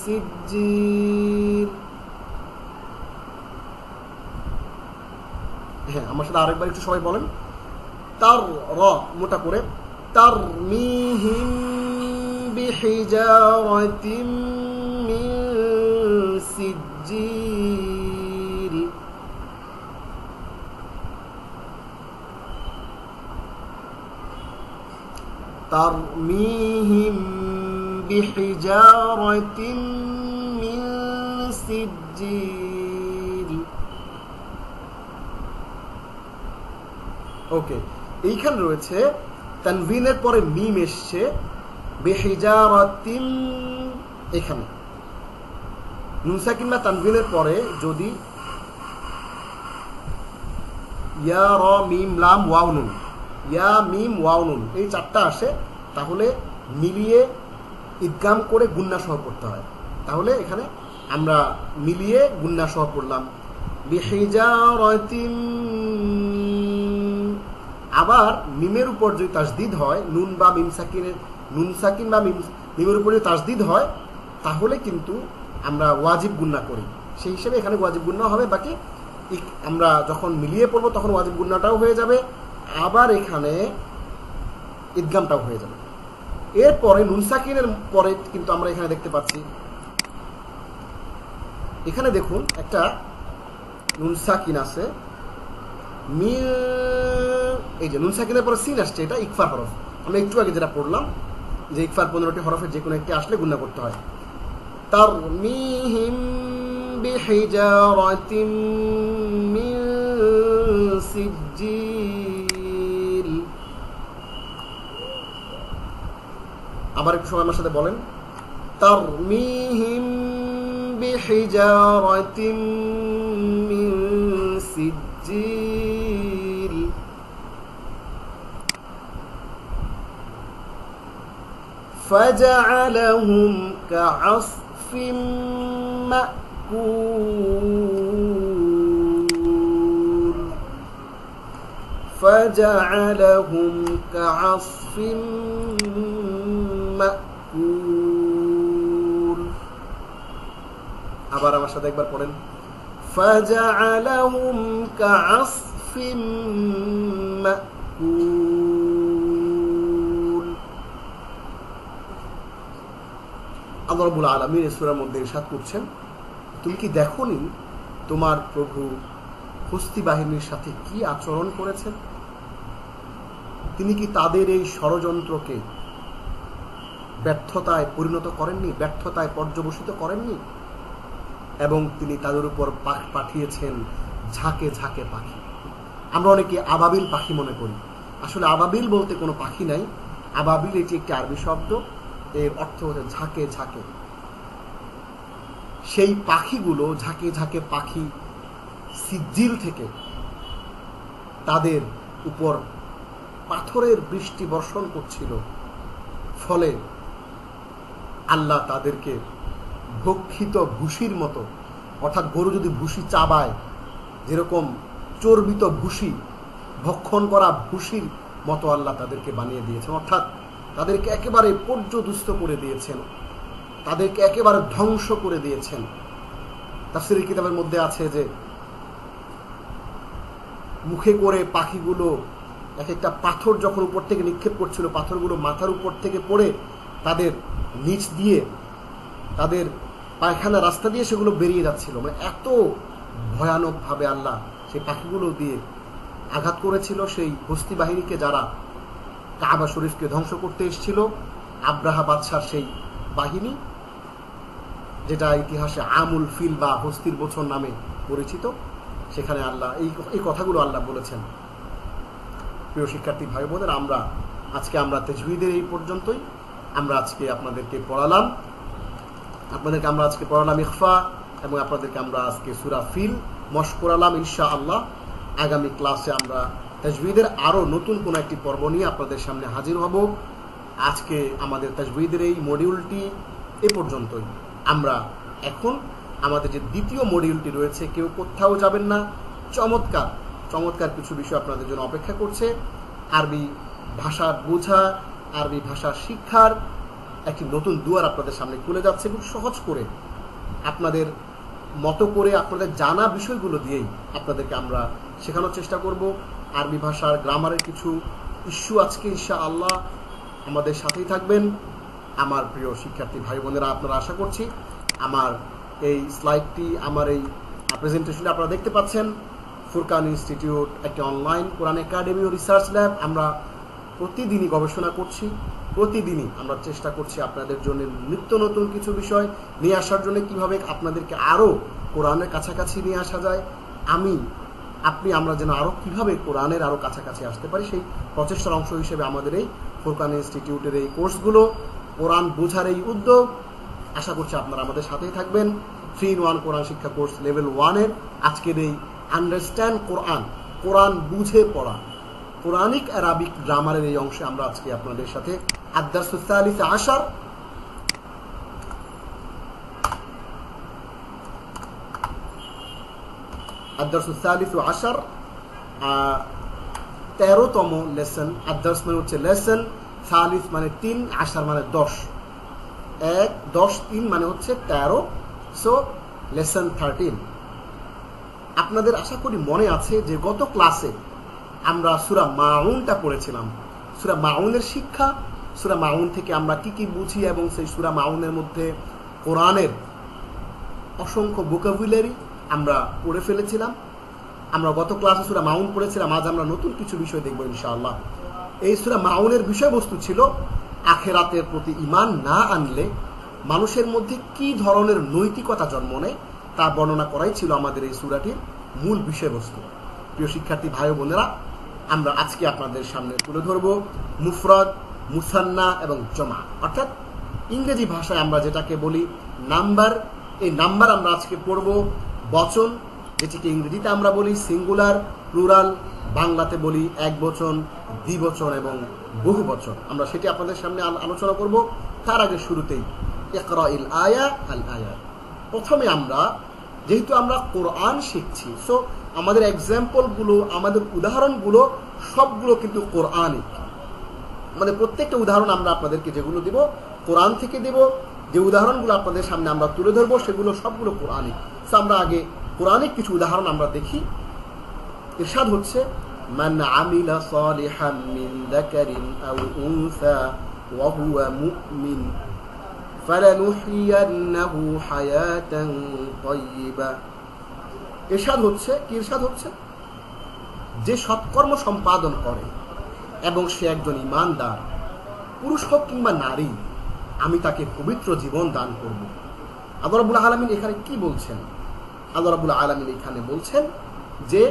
সিজ্জিল। হ্যাঁ, আমার সাথে আরেকবার একটু সবাই বলেন, তার র মোটা করে, তারমিহিম বিহিজারাতিম মিন সিজ্জিল। তারমিহিম বিহিজারাতিম মিন সিজ্জিল। ওকে, এইখানে রয়েছে তানভিনের পরে মিম এসছে, বিহিজারাতিম। এখানে নুন সাকিন বা তানবিনের পরে যদি ইয়া র মিম লাম ওয়াও নুন, ইয়া মিম ওয়াও নুন এই চারটা আসে, তাহলে মিলিয়ে ইদগাম করে গুন্না সহ পড়তে হয়। তাহলে এখানে আমরা মিলিয়ে গুন্না সহ পড়লাম বিহিজারাতিন। আবার মিমের উপর যদি তাসদিদ হয়, নুন বা মিম সাকিনের, নুন সাকিন বা মিমের উপর যদি তাসদিদ হয়, তাহলে কিন্তু আমরা ওয়াজিব গুন্না করি। সেই হিসেবে এখানে ওয়াজিব গুন্না হবে। বাকি আমরা যখন মিলিয়ে পড়বো তখন ওয়াজিব গুন্নাটাও হয়ে যাবে, আবার এখানে ইদগামটাও হয়ে যাবে। এরপরে নুন সাকিনের পরে কিন্তু আমরা এখানে দেখতে পাচ্ছি, এখানে দেখুন একটা নুন সাকিন আছে, এই যে নুন সাকিনের পরে সিন আসছে, এটা ইকফার হরফ। আমরা একটু আগে যেটা পড়লাম যে ইকফার 15টি হরফের যে কোনো একটি আসলে গুণা করতে হয়। তারমিহিম বিহিজারাতিন মিন সিজ্জিল। আবার একটু সময় আমার সাথে বলেন, তারমিহিম বিহিজারাতিন মিন সিজ্জিল। فجعلهم كعصف مأكول، فجعلهم كعصف مأكول। আবার আমার সাথে একবার পড়েন, فجعلهم كعصف مأكول। আল্লাহ রাব্বুল আলামিন এই সূরার মধ্যে ইরশাদ করছেন, তুমি কি দেখোনি তোমার প্রভু হস্তি বাহিনীর সাথে কি আচরণ করেছেন? তিনি কি তাদের এই ষড়যন্ত্রকে ব্যর্থতায় পরিণত করেননি, ব্যর্থতায় পর্যবসিত করেননি? এবং তিনি তাদের উপর পাঠিয়েছেন ঝাঁকে ঝাঁকে পাখি। আমরা অনেকে আবাবিল পাখি মনে করি, আসলে আবাবিল বলতে কোনো পাখি নাই। আবাবিল এটি একটি আরবি শব্দ, এর অর্থ হচ্ছে ঝাঁকে ঝাঁকে। সেই পাখিগুলো ঝাঁকে ঝাঁকে পাখি সিজ্জিল থেকে তাদের উপর পাথরের বৃষ্টি বর্ষণ করছিল, ফলে আল্লাহ তাদেরকে ভক্ষিত ভুসির মতো, অর্থাৎ গরু যদি ভুসি চাবায় যেরকম চর্বিত ভুসি, ভক্ষণ করা ভুসির মতো আল্লাহ তাদেরকে বানিয়ে দিয়েছেন। অর্থাৎ তাদেরকে একেবারে পর্যদুস্ত করে দিয়েছেন, তাদেরকে একেবারে ধ্বংস করে দিয়েছেন। তাফসীরের কিতাবের মধ্যে আছে যে মুখে করে পাখিগুলো এক একটা পাথর যখন উপর থেকে নিক্ষেপ করছিল, পাথরগুলো মাথার উপর থেকে পড়ে তাদের নিচ দিয়ে, তাদের পায়খানা রাস্তা দিয়ে সেগুলো বেরিয়ে যাচ্ছিল। মানে এত ভয়ানকভাবে আল্লাহ সেই পাখিগুলো দিয়ে আঘাত করেছিল সেই হস্তি বাহিনীকে, যারা কাবা শরীফকে ধ্বংস করতে এসেছিল। আব্রাহা বাদশার সেই বাহিনী, যেটা ইতিহাসে আমুল ফিল বা হস্তির বছর নামে পরিচিত, সেখানে আল্লাহ এই কথাগুলো আল্লাহ বলেছেন। প্রিয় শিক্ষার্থী ভাই বোনের, আজকে আমরা তাজউইদের এই পর্যন্তই। আমরা আজকে আপনাদেরকে পড়ালাম ইখফা, এবং আপনাদেরকে আমরা আজকে সূরা ফিল মশক করালাম। ইনশাআল্লাহ আগামী ক্লাসে আমরা তাজউইদের আরো নতুন কোন একটি পর্ব নিয়ে আপনাদের সামনে হাজির হব। আজকে আমাদের তাজউইদের এই মডিউলটি এ পর্যন্তই। আমরা এখন আমাদের যে দ্বিতীয় মডিউলটি রয়েছে, কেউ কোথাও যাবেন না, চমৎকার কিছু বিষয় আপনাদের জন্য অপেক্ষা করছে। আরবি ভাষা বোঝা, আরবি ভাষা শিক্ষার একটি নতুন দুয়ার আপনাদের সামনে খুলে যাচ্ছে। খুব সহজ করে আপনাদের মতো করে আপনাদের জানা বিষয়গুলো দিয়েই আপনাদেরকে আমরা শেখানোর চেষ্টা করব। আরবি ভাষার গ্রামারের কিছু ইস্যু আজকে ইনশাআল্লাহ আমাদের সাথেই থাকবেন। আমার প্রিয় শিক্ষার্থী ভাই বোনেরা, আপনারা আশা করছি আমার এই স্লাইডটি, আমার এই প্রেজেন্টেশনটি আপনারা দেখতে পাচ্ছেন। ফুরকান ইনস্টিটিউট একটি অনলাইন কোরআন একাডেমি ও রিসার্চ ল্যাব। আমরা প্রতিদিনই গবেষণা করছি, প্রতিদিনই আমরা চেষ্টা করছি আপনাদের জন্য নিত্য নতুন কিছু বিষয় নিয়ে আসার জন্য, কিভাবে আপনাদেরকে আরও কোরআনের কাছাকাছি নিয়ে আসা যায়, আমরা যেন আরও কীভাবে কোরআনের আরও কাছাকাছি আসতে পারি, সেই প্রচেষ্টার অংশ হিসেবে আমাদের এই ফুরকান ইনস্টিটিউটের এই কোর্সগুলো, কোরআন বোঝার এই উদ্যোগ। আশা করছি আপনারা আমাদের সাথেই থাকবেন। 3-in-1 কোরআন শিক্ষা কোর্স লেভেল 1 এর আজকের এই আন্ডারস্ট্যান্ড কোরআন, কোরআন বুঝে পড়া, কোরআনিক আরবিক গ্রামারের এই অংশে আমরা আজকে আপনাদের সাথে আদ-দারসুস সালিস আশার আদ-দারসুস সালিস আশার 13তম লেসন। আদ-দারস মানে হচ্ছে লেসন, সালিস মানে 3, আশার মানে 10, 10 3 মানে হচ্ছে 13, সো লেসন 13। আপনাদের আশা করি মনে আছে যে গত ক্লাসে আমরা সূরা মাউনটা পড়েছিলাম। সূরা মাউনের শিক্ষা, সূরা মাউন থেকে আমরা কি কি বুঝি এবং সেই সূরা মাউনের মধ্যে কোরআনের অসংখ্য ভোকাবুলারি আমরা পড়ে ফেলেছিলাম। আমরা গত ক্লাসে সূরা মাউন পড়েছিলাম। আজ আমরা নতুন কিছু বিষয় দেখব ইনশাআল্লাহ। এই সূরা মাউনের বিষয়বস্তু ছিল আখিরাতের প্রতি ঈমান না আনলে মানুষের মধ্যে কি ধরনের নৈতিকতা জন্ম নেয় তা বর্ণনা করাই ছিল আমাদের এই সূরাটির মূল বিষয়বস্তু। প্রিয় শিক্ষার্থী ভাই বোনেরা, আমরা আজকে আপনাদের সামনে তুলে ধরব মুফরাদ, মুসান্না এবং জমা, অর্থাৎ ইংরেজি ভাষায় আমরা যেটাকে বলি নাম্বার। এই নাম্বার আমরা আজকে পড়ব। বচন, যেটিকে ইংরেজিতে আমরা বলি সিঙ্গুলার, প্লুরাল, বাংলাতে বলি একবচন, দ্বিবচন এবং বহুবচন। আমরা সেটি আপনাদের সামনে আলোচনা করব। তার আগে শুরুতেই ইকরাইল আয়া আল আয়া। প্রথমে আমরা যেহেতু আমরা কোরআন শিখছি, সো আমাদের এক্সাম্পলগুলো, আমাদের উদাহরণগুলো সবগুলো কিন্তু কোরআনিক। মানে প্রত্যেকটা উদাহরণ আমরা আপনাদেরকে যেগুলো দেব কোরআন থেকে দেব। যে উদাহরণগুলো আপনাদের সামনে আমরা তুলে ধরবো সেগুলো সবগুলো কোরআনিক। সো আমরা আগে কোরআনিক কিছু উদাহরণ আমরা দেখি। ইরশাদ হচ্ছে মান আমিলা সালিহাম মিন যাকারিন আও উনসা ওয়া হুয়া মুমিন ফালানুহইয়ান্নাহু হায়াতান তাইয়্যিবা। ইরশাদ হচ্ছে কি? ইরশাদ হচ্ছে যে সৎকর্ম সম্পাদন করে এবং সে একজন ঈমানদার, পুরুষ হোক কিংবা নারী, আমি তাকে পবিত্র জীবন দান করব। আল্লাহ রাব্বুল আলামিন এখানে কি বলছেন? আল্লাহ রাব্বুল আলামিন এখানে বলছেন যে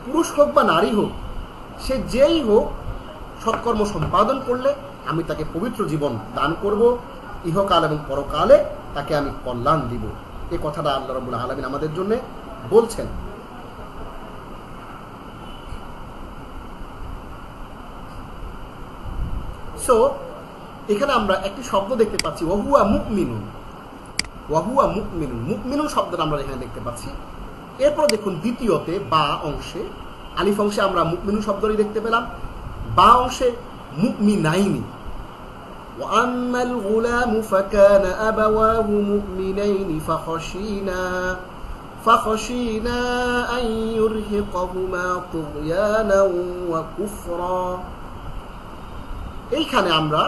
পুরুষ হোক বা নারী হোক, সে যেই হোক, সৎকর্ম সম্পাদন করলে আমি তাকে পবিত্র জীবন দান করব, ইহকাল এবং পরকালে তাকে আমি কল্যাণ দিব। এই কথাটা আল্লাহ রাব্বুল আলামিন আমাদের জন্য বলছেন। সো এখানে আমরা একটি শব্দ দেখতে পাচ্ছি, ওয়াহুয়া মুমিনুন। ওয়াহুয়া মুমিনুন, মুমিনুন শব্দটা আমরা এখানে দেখতে পাচ্ছি। এরপর দেখুন দ্বিতীয়তে বা অংশে, আলিফ অংশে আমরা মুমিনুন শব্দটি দেখতে পেলাম, বা অংশে মুমিনাইনি। وأما الغلام فكان أبواه مؤمنين فخشينا أن يرهقهما طغيانا وكفرا। এইখানে আমরা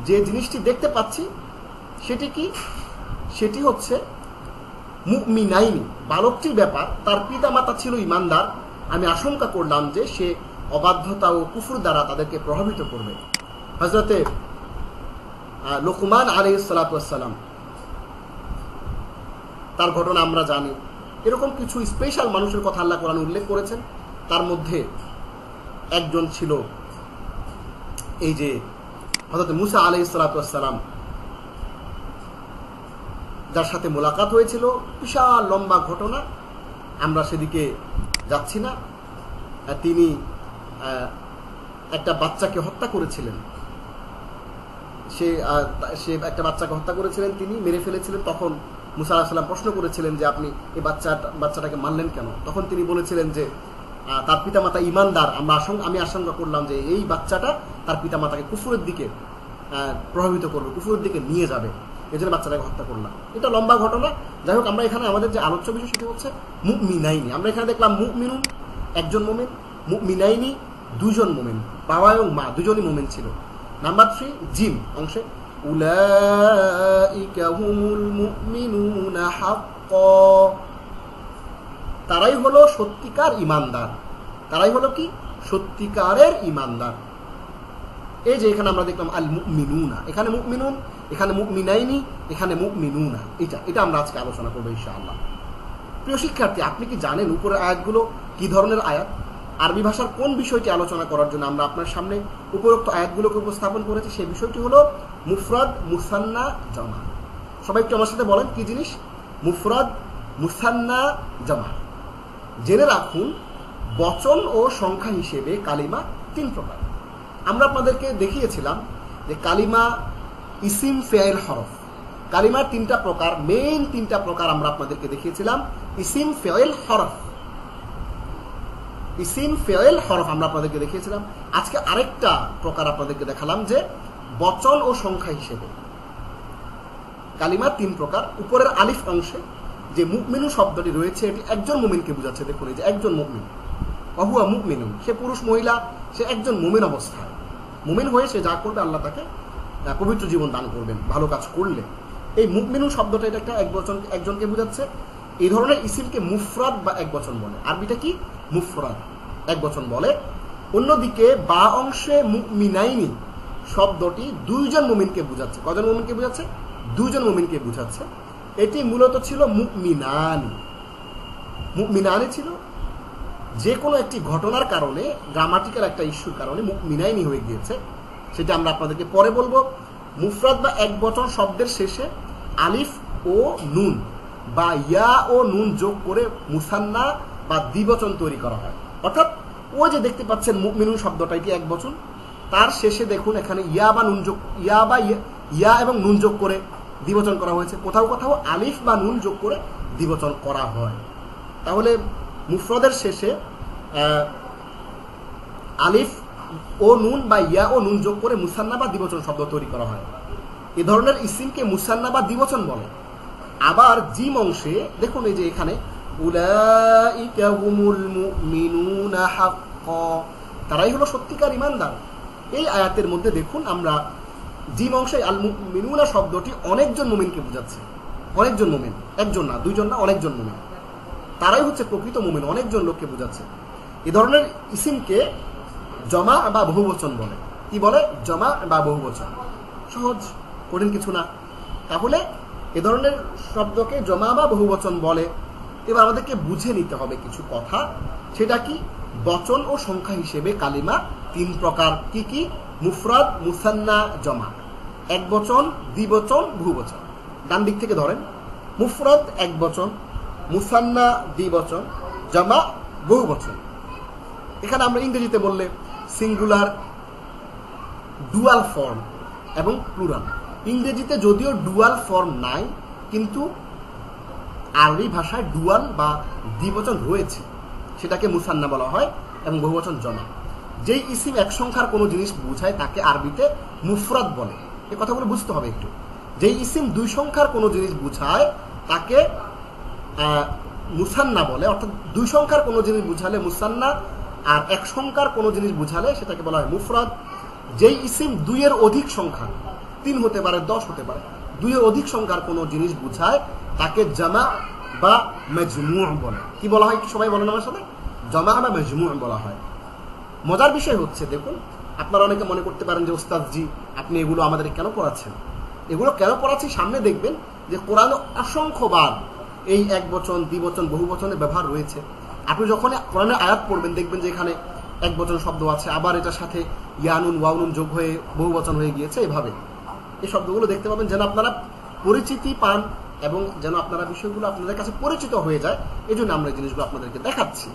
যে জিনিসটি দেখতে পাচ্ছি সেটি কি? সেটি হচ্ছে মুমিনাইনি, বালকটির ব্যাপার। তার পিতামাতা ছিল ঈমানদার, আমি আশঙ্কা করলাম যে সে অবাধ্যতা ও কুফর দ্বারা তাদেরকে প্রভাবিত করবে। হযরতে লুকমান আলাইহিস সালাতু ওয়াস সালাম, তার ঘটনা আমরা জানি। এরকম কিছু স্পেশাল মানুষের কথা আল্লাহ কোরআনে উল্লেখ করেছেন। তার মধ্যে একজন ছিল এই যে হযরত মুসা আলাইহিস সালাতু ওয়াস সালাম, যার সাথে মোলাকাত হয়েছিল। বিশাল লম্বা ঘটনা, আমরা সেদিকে যাচ্ছি না। তিনি একটা বাচ্চাকে হত্যা করেছিলেন। সে একটা বাচ্চাকে হত্যা করেছিলেন, তিনি মেরে ফেলেছিলেন। তখন মুসা আলাইহিস সালাম প্রশ্ন করেছিলেন যে আপনি এই বাচ্চাটাকে মারলেন কেন? তখন তিনি বলেছিলেন যে তার পিতামাতা ঈমানদার, আমি আশঙ্কা করলাম যে এই বাচ্চাটা তার পিতামাতাকে কুফরের দিকে প্রভাবিত করবে, কুফরের দিকে নিয়ে যাবে, এই জন্য বাচ্চাটাকে হত্যা করলাম। এটা লম্বা ঘটনা। যাই হোক, আমরা এখানে আমাদের যে আলোচ্য বিষয় সেটা হচ্ছে মুমিনাইনি। আমরা এখানে দেখলাম মুমিনুন একজন মুমিন, মুমিনাইনি দুজন মুমিন, বাবা এবং মা দুজনই মুমিন ছিল। নাম্বার 3 জিম অংশে উলাইকা হুমুল মুমিনুনা হাক্কা, তারাই হলো সত্যিকার ঈমানদার। তারাই হলো কি? সত্যিকারের ঈমানদার। এই যে এখানে আমরা দেখলাম আল মুমিনুনা, এখানে মুমিনুন, এখানে মুমিনাইনি, এখানে মুমিনুনা। এটা আমরা আজকে আলোচনা করবো ইনশাআল্লাহ। প্রিয় শিক্ষার্থী, আপনি কি জানেন উপরের আয়াতগুলো কি ধরনের আয়াত? আরবি ভাষার কোন বিষয়টি আলোচনা করার জন্য আমরা আপনার সামনে উপরোক্ত আয়াতগুলোকে উপস্থাপন করেছি? সেই বিষয়টি হলো মুফরাদ, মুসান্না, জমা। সবাই একটু আমার সাথে বলেন কি জিনিস? মুফরাদ, মুসান্না, জামা। জেনে রাখুন বচন ও সংখ্যা হিসেবে কালিমা 3 প্রকার। আমরা আপনাদেরকে দেখিয়েছিলাম যে কালিমা, ইসিম, ফেয়েল, হরফ। কালিমার 3টা প্রকার, মেইন 3টা প্রকার আমরা আপনাদেরকে দেখিয়েছিলাম। ইসিম, ফেয়েল, হরফ। ইসিম, ফেয়েল, হরফ আমরা আপনাদেরকে দেখিয়েছিলাম। আজকে আরেকটা প্রকার আপনাদেরকে দেখালাম যে বচন ও সংখ্যা হিসেবে কালিমা 3 প্রকার। উপরের আলিফ অংশে যে মুমিনু শব্দটি রয়েছে এটি একজন মুমিনকে বোঝাচ্ছে। দেখুন এই যে একজন মুমিন, অহুয়া মুমিনুন, সে পুরুষ মহিলা, সে একজন মুমিন অবস্থায়। মুমিন হয়ে সে যা করবে আল্লাহ তাকে পবিত্র জীবন দান করবেন ভালো কাজ করলে। এই মুমিনু শব্দটা এটা একটা একজনকে বোঝাচ্ছে। এই ধরনের ইসিমকে মুফরাদ বা একবচন বলে। আরবিটা কি? মুফরাদ, একবচন বলে। অন্যদিকে বা অংশে মুমিনাইনি শব্দটি 2জন মুমিনকে বোঝাচ্ছে। কজন মুমিনকে বোঝাচ্ছে? 2জন মুমিনকে বোঝাচ্ছে। এটি মূলত ছিল মুমিনানি। মুমিনানি ছিল যে কোনো একটি ঘটনার কারণে, গ্রামাটিক্যাল একটা ইস্যুর কারণে মুমিনাইনি হয়ে গিয়েছে, সেটা আমরা আপনাদেরকে পরে বলবো। মুফরাদ বা একবচন শব্দের শেষে আলিফ ও নুন বা ইয়া ও নুন যোগ করে মুসান্না বা দ্বিবচন তৈরি করা হয়। অর্থাৎ ও যে দেখতে পাচ্ছেন মুমিনুন শব্দটা, এটি একবচন, তার শেষে দেখুন এখানে ইয়া এবং নুন যোগ করে দ্বিবচন করা হয়েছে। কোথাও কোথাও আলিফ বা নুন যোগ করে দ্বিবচন করা হয়। তাহলে মুফরদের শেষে আলিফ ও নুন বা ইয়া ও নুন যোগ করে মুসান্না বা দ্বিবচন শব্দ তৈরি করা হয়। এ ধরনের ইসিমকে মুসান্না বা দ্বিবচন বলে। আবার জিম অংশে দেখুন এই যে এখানে উলাইকা হুমুল মুমিনুনা হাক্কা, তারাই হলো সত্যিকার ঈমানদার। এই আয়াতের মধ্যে দেখুন আমরা জিম অংশে আল মুমিনুনা শব্দটি অনেকজন মুমিনকে বোঝাচ্ছে। অনেকজন মুমিন, একজন না, 2জন না, অনেকজন মুমিন। তারাই হচ্ছে প্রকৃত মুমিন, অনেকজন লোককে বোঝাচ্ছে। এই ধরনের ইসিমকে জমা বা বহুবচন বলে। কি বলে? জমা বা বহুবচন। সহজ, কঠিন কিছু না। তাহলে এ ধরনের শব্দকে জমা বা বহুবচন বলে। এবার আমাদেরকে বুঝে নিতে হবে কিছু কথা। সেটা কি? বচন ও সংখ্যা হিসেবে কালিমা 3 প্রকার। কি কি? মুফরাদ, মুসান্না, জমা। একবচন, দ্বিবচন, বহুবচন। ডান দিক থেকে ধরেন। মুফরাদ একবচন, মুসান্না দ্বিবচন, জমা বহুবচন। এখানে আমরা ইংরেজিতে বললে সিঙ্গুলার, ডুয়াল ফর্ম এবং প্লুরাল। ইংরেজিতে যদিও ডুয়াল ফর্ম নাই, কিন্তু আরবি ভাষায় ডুয়াল বা দ্বিবচন রয়েছে। সেটাকে মুসান্না বলা হয় এবং বহুবচন জমা। যেই ইসিম এক সংখ্যার কোনো জিনিস বোঝায় তাকে আরবিতে মুফরাদ বলে। এই কথাগুলো বুঝতে হবে একটু। যেই ইসিম 2 সংখ্যার কোনো জিনিস বোঝায় তাকে মুসান্না বলে। অর্থাৎ 2 সংখ্যার কোনো জিনিস বুঝালে মুসান্না, আর 1 সংখ্যার কোনো জিনিস বুঝালে সেটাকে বলা হয় মুফরাদ। যেই ইসিম 2 এর অধিক সংখ্যা, 3 হতে পারে, 10 হতে পারে, 2 এর অধিক সংখ্যার কোনো জিনিস বুঝায় তাকে জামা বা মাজমু' বলে। কি বলা হয়? সবাই বলেন আমার সাথে, জামা বা মাজমু' বলা হয়। মজার বিষয় হচ্ছে দেখুন, আপনারা অনেকে মনে করতে পারেন যে ওস্তাদজি আপনি এগুলো আমাদের কেন পড়াচ্ছেন। এগুলো কেন পড়াচ্ছি সামনে দেখবেন যে কোরআনে অসংখ্যবার এই একবচন, দ্বিবচন, বহুবচনের ব্যবহার রয়েছে। আপনি যখন কোরআনের আয়াত পড়বেন দেখবেন যে এখানে একবচন শব্দ আছে, আবার এটার সাথে ইয়ানুন ওয়াউনুন যোগ হয়ে বহুবচন হয়ে গিয়েছে। এভাবে এই শব্দগুলো দেখতে পাবেন যেন আপনারা পরিচিতি পান এবং যেন আপনারা বিষয়গুলো আপনাদের কাছে পরিচিত হয়ে যায়। এই জন্য আমরা এই জিনিসগুলো আপনাদেরকে দেখাচ্ছি।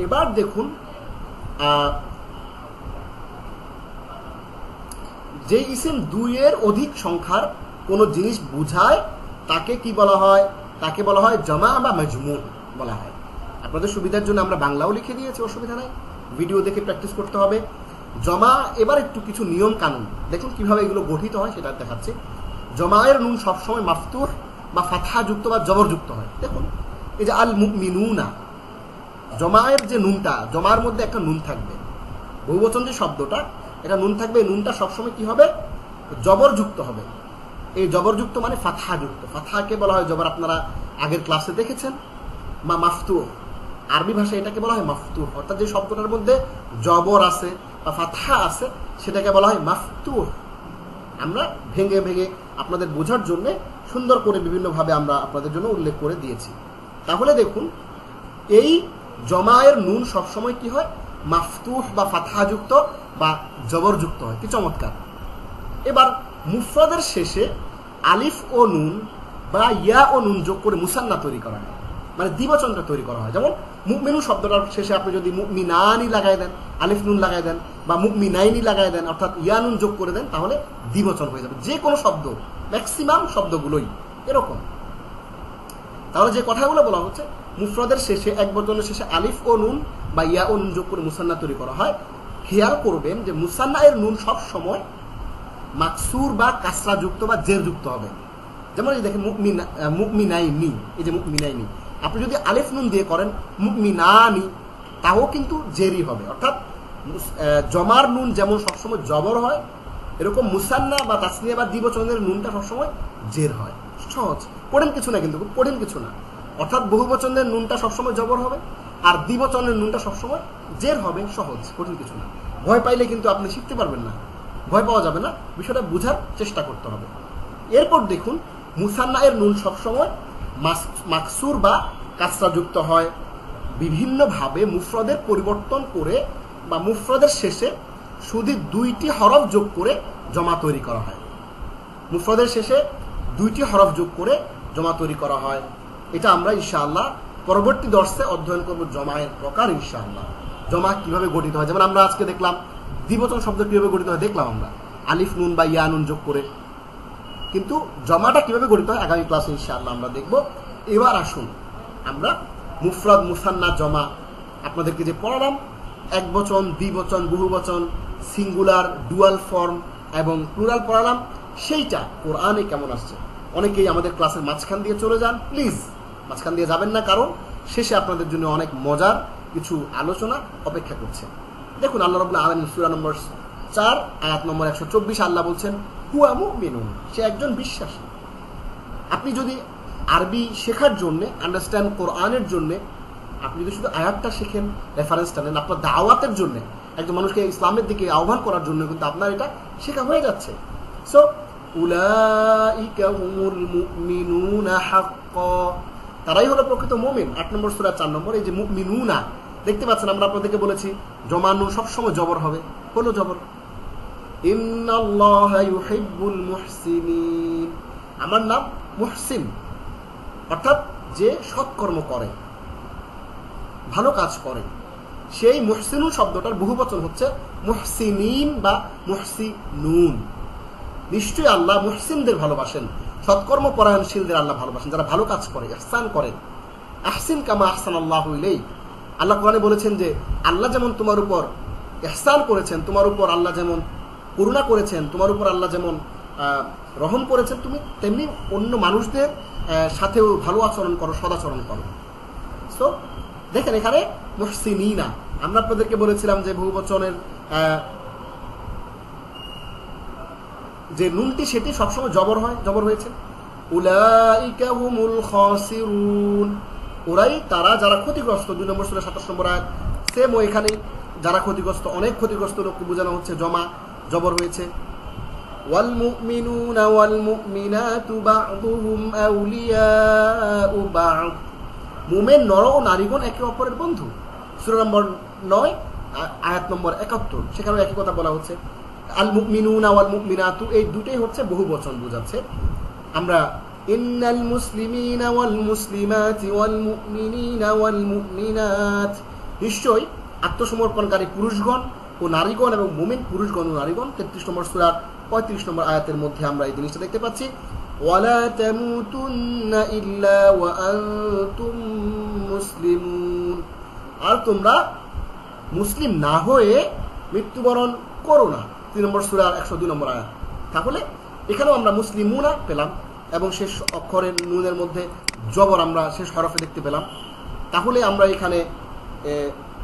এবার দেখুন, যে ইসিম 2 এর অধিক সংখ্যার কোনো জিনিস বুঝায় তাকে কি বলা হয়? তাকে বলা হয় জামা বা মাজমু বলা হয়। আপনাদের সুবিধার জন্য আমরা বাংলাও লিখে দিয়েছি, অসুবিধা নাই, ভিডিও দেখে প্র্যাকটিস করতে হবে। জমা, এবার একটু কিছু নিয়ম কানুন দেখুন কিভাবে এগুলো গঠিত হয় সেটা দেখাচ্ছি। জমায়ের নুন সবসময় মাফতুহ বা ফাতহা যুক্ত বা জবরযুক্ত হয়। দেখুন এই যে আল মুমিনুনা, জমায়ের যে নুনটা, জমার মধ্যে একটা নুন থাকবে। বহুবচন যে শব্দটা, এটা নুন থাকবে। এই নুনটা সবসময় কি হবে? জবরযুক্ত হবে। এই জবরযুক্ত মানে ফাতহা যুক্ত। ফাতহাকে বলা হয় জবর, আপনারা আগের ক্লাসে দেখেছেন। মা মাফতুহ, আরবি ভাষায় এটাকে বলা হয় মাফতুহ। অর্থাৎ যে শব্দটার মধ্যে জবর আছে বা ফাতহা আছে সেটাকে বলা হয় মাফতুহ। আমরা ভেঙে ভেঙে আপনাদের বোঝার জন্য সুন্দর করে বিভিন্নভাবে আমরা আপনাদের জন্য উল্লেখ করে দিয়েছি। তাহলে দেখুন, এই জমায়ের নুন সবসময় কি হয়? মাফতুহ বা ফাতহাযুক্ত বা জবরযুক্ত হয়। কি চমৎকার! এবার মুফরাদের শেষে আলিফ ও নুন বা ইয়া ও নুন যোগ করে মুসান্না তৈরি করা হয়, মানে দ্বিবচনটা তৈরি করা হয়। যেমন মুমিনুন শব্দটার শেষে আপনি যদি মুমিনানি লাগাই দেন, আলিফ নুন লাগাই দেন, বা মুমিনাইনি লাগাই দেন, অর্থাৎ ইয়া নুন যোগ করে দেন, তাহলে দ্বিবচন হয়ে যাবে। যে কোনো শব্দ, ম্যাক্সিমাম শব্দগুলোই এরকম। তাহলে যে কথাগুলো বলা হচ্ছে, মুফরদের শেষে, এক বচনের শেষে আলিফ ও নুন বা ইয়া ও নুন যোগ করে মুসান্না তৈরি করা হয়। খেয়াল করবেন যে মুসান্না এর নুন সব সময় মাকসুর বা কাসরা যুক্ত বা জের যুক্ত হবে। যেমন এই দেখেন মুমিনাইনি, এই যে মুমিনাইনি, আপনি যদি আলিফ নুন দিয়ে করেন মুমিনানি, তাও কিন্তু জেরই হবে। অর্থাৎ জমার নুন যেমন সবসময় জবর হয়, এরকম মুসান্না বা তাসনিয়া বা দ্বিবচনের নুনটা সবসময় জের হয়। সহজ, কঠিন কিছু না, কিন্তু কঠিন কিছু না। অর্থাৎ বহুবচনের নুনটা সবসময় জবর হবে, আর দ্বিবচনের নুনটা সবসময় জের হবে। সহজ, কঠিন কিছু না। ভয় পাইলে কিন্তু আপনি শিখতে পারবেন না, ভয় পাওয়া যাবে না, বিষয়টা বোঝার চেষ্টা করতে হবে। এরপর দেখুন, মুসান্না এর নুন সবসময় মাকসুর বা কাসরা যুক্ত হয়। বিভিন্নভাবে মুফরদের পরিবর্তন করে বা মুফরদের শেষে শুধু দুইটি হরফ যোগ করে জমা তৈরি করা হয়। মুফরদের শেষে দুইটি হরফ যোগ করে জমা তৈরি করা হয়। এটা আমরা ইনশাআল্লাহ পরবর্তী দর্শে অধ্যয়ন করব, জমায়ের প্রকার ইনশাআল্লাহ। জমা কিভাবে গঠিত হয়, যেমন আমরা আজকে দেখলাম দ্বিবচন শব্দ কিভাবে গঠিত হয়, দেখলাম আমরা আলিফ নুন বা ইয়া নুন যোগ করে। কিন্তু জমাটা কিভাবে গঠিত হয় আগামী ক্লাসে ইনশাআল্লাহ আমরা দেখব। এবার আসুন আমরা মুফরদ, মুসান্না, জমা আপনাদেরকে যে পড়ালাম, এক বচন, দ্বিবচন, বহুবচন, সিঙ্গুলার, ডুয়াল ফর্ম এবং প্লুরাল পড়ালাম, সেইটা কোরআনে কেমন আসছে। অনেকেই আমাদের ক্লাসের মাঝখান দিয়ে চলে যান, প্লিজ মাঝখান দিয়ে যাবেন না, কারণ শেষে আপনাদের জন্য অনেক মজার কিছু আলোচনা অপেক্ষা করছে। দেখুন আল্লাহ রাব্বুল আলামিন সূরা নম্বর 4 আয়াত নম্বর 124 আল্লাহ বলছেন হুয়া মুমিনুন, সে একজন বিশ্বাসী। আপনি যদি আরবি শেখার জন্য, আন্ডারস্ট্যান্ড কোরআনের জন্য, আপনি যদি শুধু আয়াতটা শেখেন, রেফারেন্সটা নেন, আপনার দাওয়াতের জন্য, একজন মানুষকে ইসলামের দিকে আহ্বান করার জন্য কিন্তু আপনার এটা শেখা হয়ে যাচ্ছে। সো উলাইকা হুমুল মুমিনুনা হাক্কা, তারাই হলো প্রকৃত মুমিন। 8 নম্বর সূরা 4 নম্বর, এই যে মুমিনুনা দেখতে পাচ্ছেন, আমরা আপনাদেরকে বলেছি জমানু সবসময় জবর হবে, হলো জবর। ইন্নাল্লাহা ইউহিব্বুল মুহসিনিন, আমার নাম মুহসিন, অর্থাৎ যে সৎকর্ম করে, ভালো কাজ করে। সেই মুহসিনুন শব্দটার বহুবচন হচ্ছে মুহসিনিন বা মুহসিনুন। নিশ্চয়ই আল্লাহ মুহসিনদের ভালোবাসেন, সৎকর্ম পরায়ণশীলদের আল্লাহ ভালোবাসেন, যারা ভালো কাজ করে, ইহসান করেন। আহসিন কামা আহসানাল্লাহু ইলাইক, আল্লাহ কোরআনে বলেছেন যে আল্লাহ যেমন তোমার উপর ইহসান করেছেন, তোমার উপর আল্লাহ যেমন করুণা করেছেন, তোমার উপর আল্লাহ যেমন রহম করেছেন, তুমি তেমনি অন্য মানুষদের সাথেও ভালো আচরণ করো, সদাচরণ করো। সো দেখেন এখানে মুহসিনিনা, আমরা আপনাদেরকে বলেছিলাম যে বহুবচনের যে নুনটি সেটি সবসময় জবর হয়, জবর হয়েছে। উলাইকা হুমুল খাসিরুন, ওরাই তারা যারা ক্ষতিগ্রস্ত। 2 নম্বর সূরা 27 নম্বর আয়াত, সেম এখানে যারা ক্ষতিগ্রস্ত, অনেক ক্ষতিগ্রস্ত লোককে বোঝানো হচ্ছে, জমা জবর হয়েছে। ওয়াল মুমিনুনা ওয়াল মুমিনাতু বা'দুহুম আউলিয়াউ বা'দ, মুমিন নর ও নারীগণ একে অপরের বন্ধু। সূরা নম্বর 9 আয়াত নম্বর 71, সেখানে একই কথা বলা হচ্ছে। আল মুমিনুনা ওয়াল মুমিনাতু, এই দুটোই হচ্ছে বহুবচন বোঝাচ্ছে। আমরা ইন্নাল মুসলিমিনা ওয়াল মুসলিমাতি ওয়াল মুমিনিনা ওয়াল মুমিনাত, নিশ্চয়ই আত্মসমর্পণকারী পুরুষগণ ও নারীগণ এবং মুমিন পুরুষগণ ও নারীগণ। 33 নম্বর সূরার 35 নম্বর আয়াতের মধ্যে আমরা এই জিনিসটা দেখতে পাচ্ছি। ওয়ালা তামুতুন্না ইল্লা ওয়া আনতুম মুসলিমুন, আর তোমরা মুসলিম না হয়ে মৃত্যুবরণ করো না। 3 নম্বর সূরার 102 নম্বর আয়াত। তাহলে এখানেও আমরা মুসলিমুনা পেলাম এবং শেষ অক্ষরের নুনের মধ্যে জবর আমরা শেষ হরফে দেখতে পেলাম। তাহলে আমরা এখানে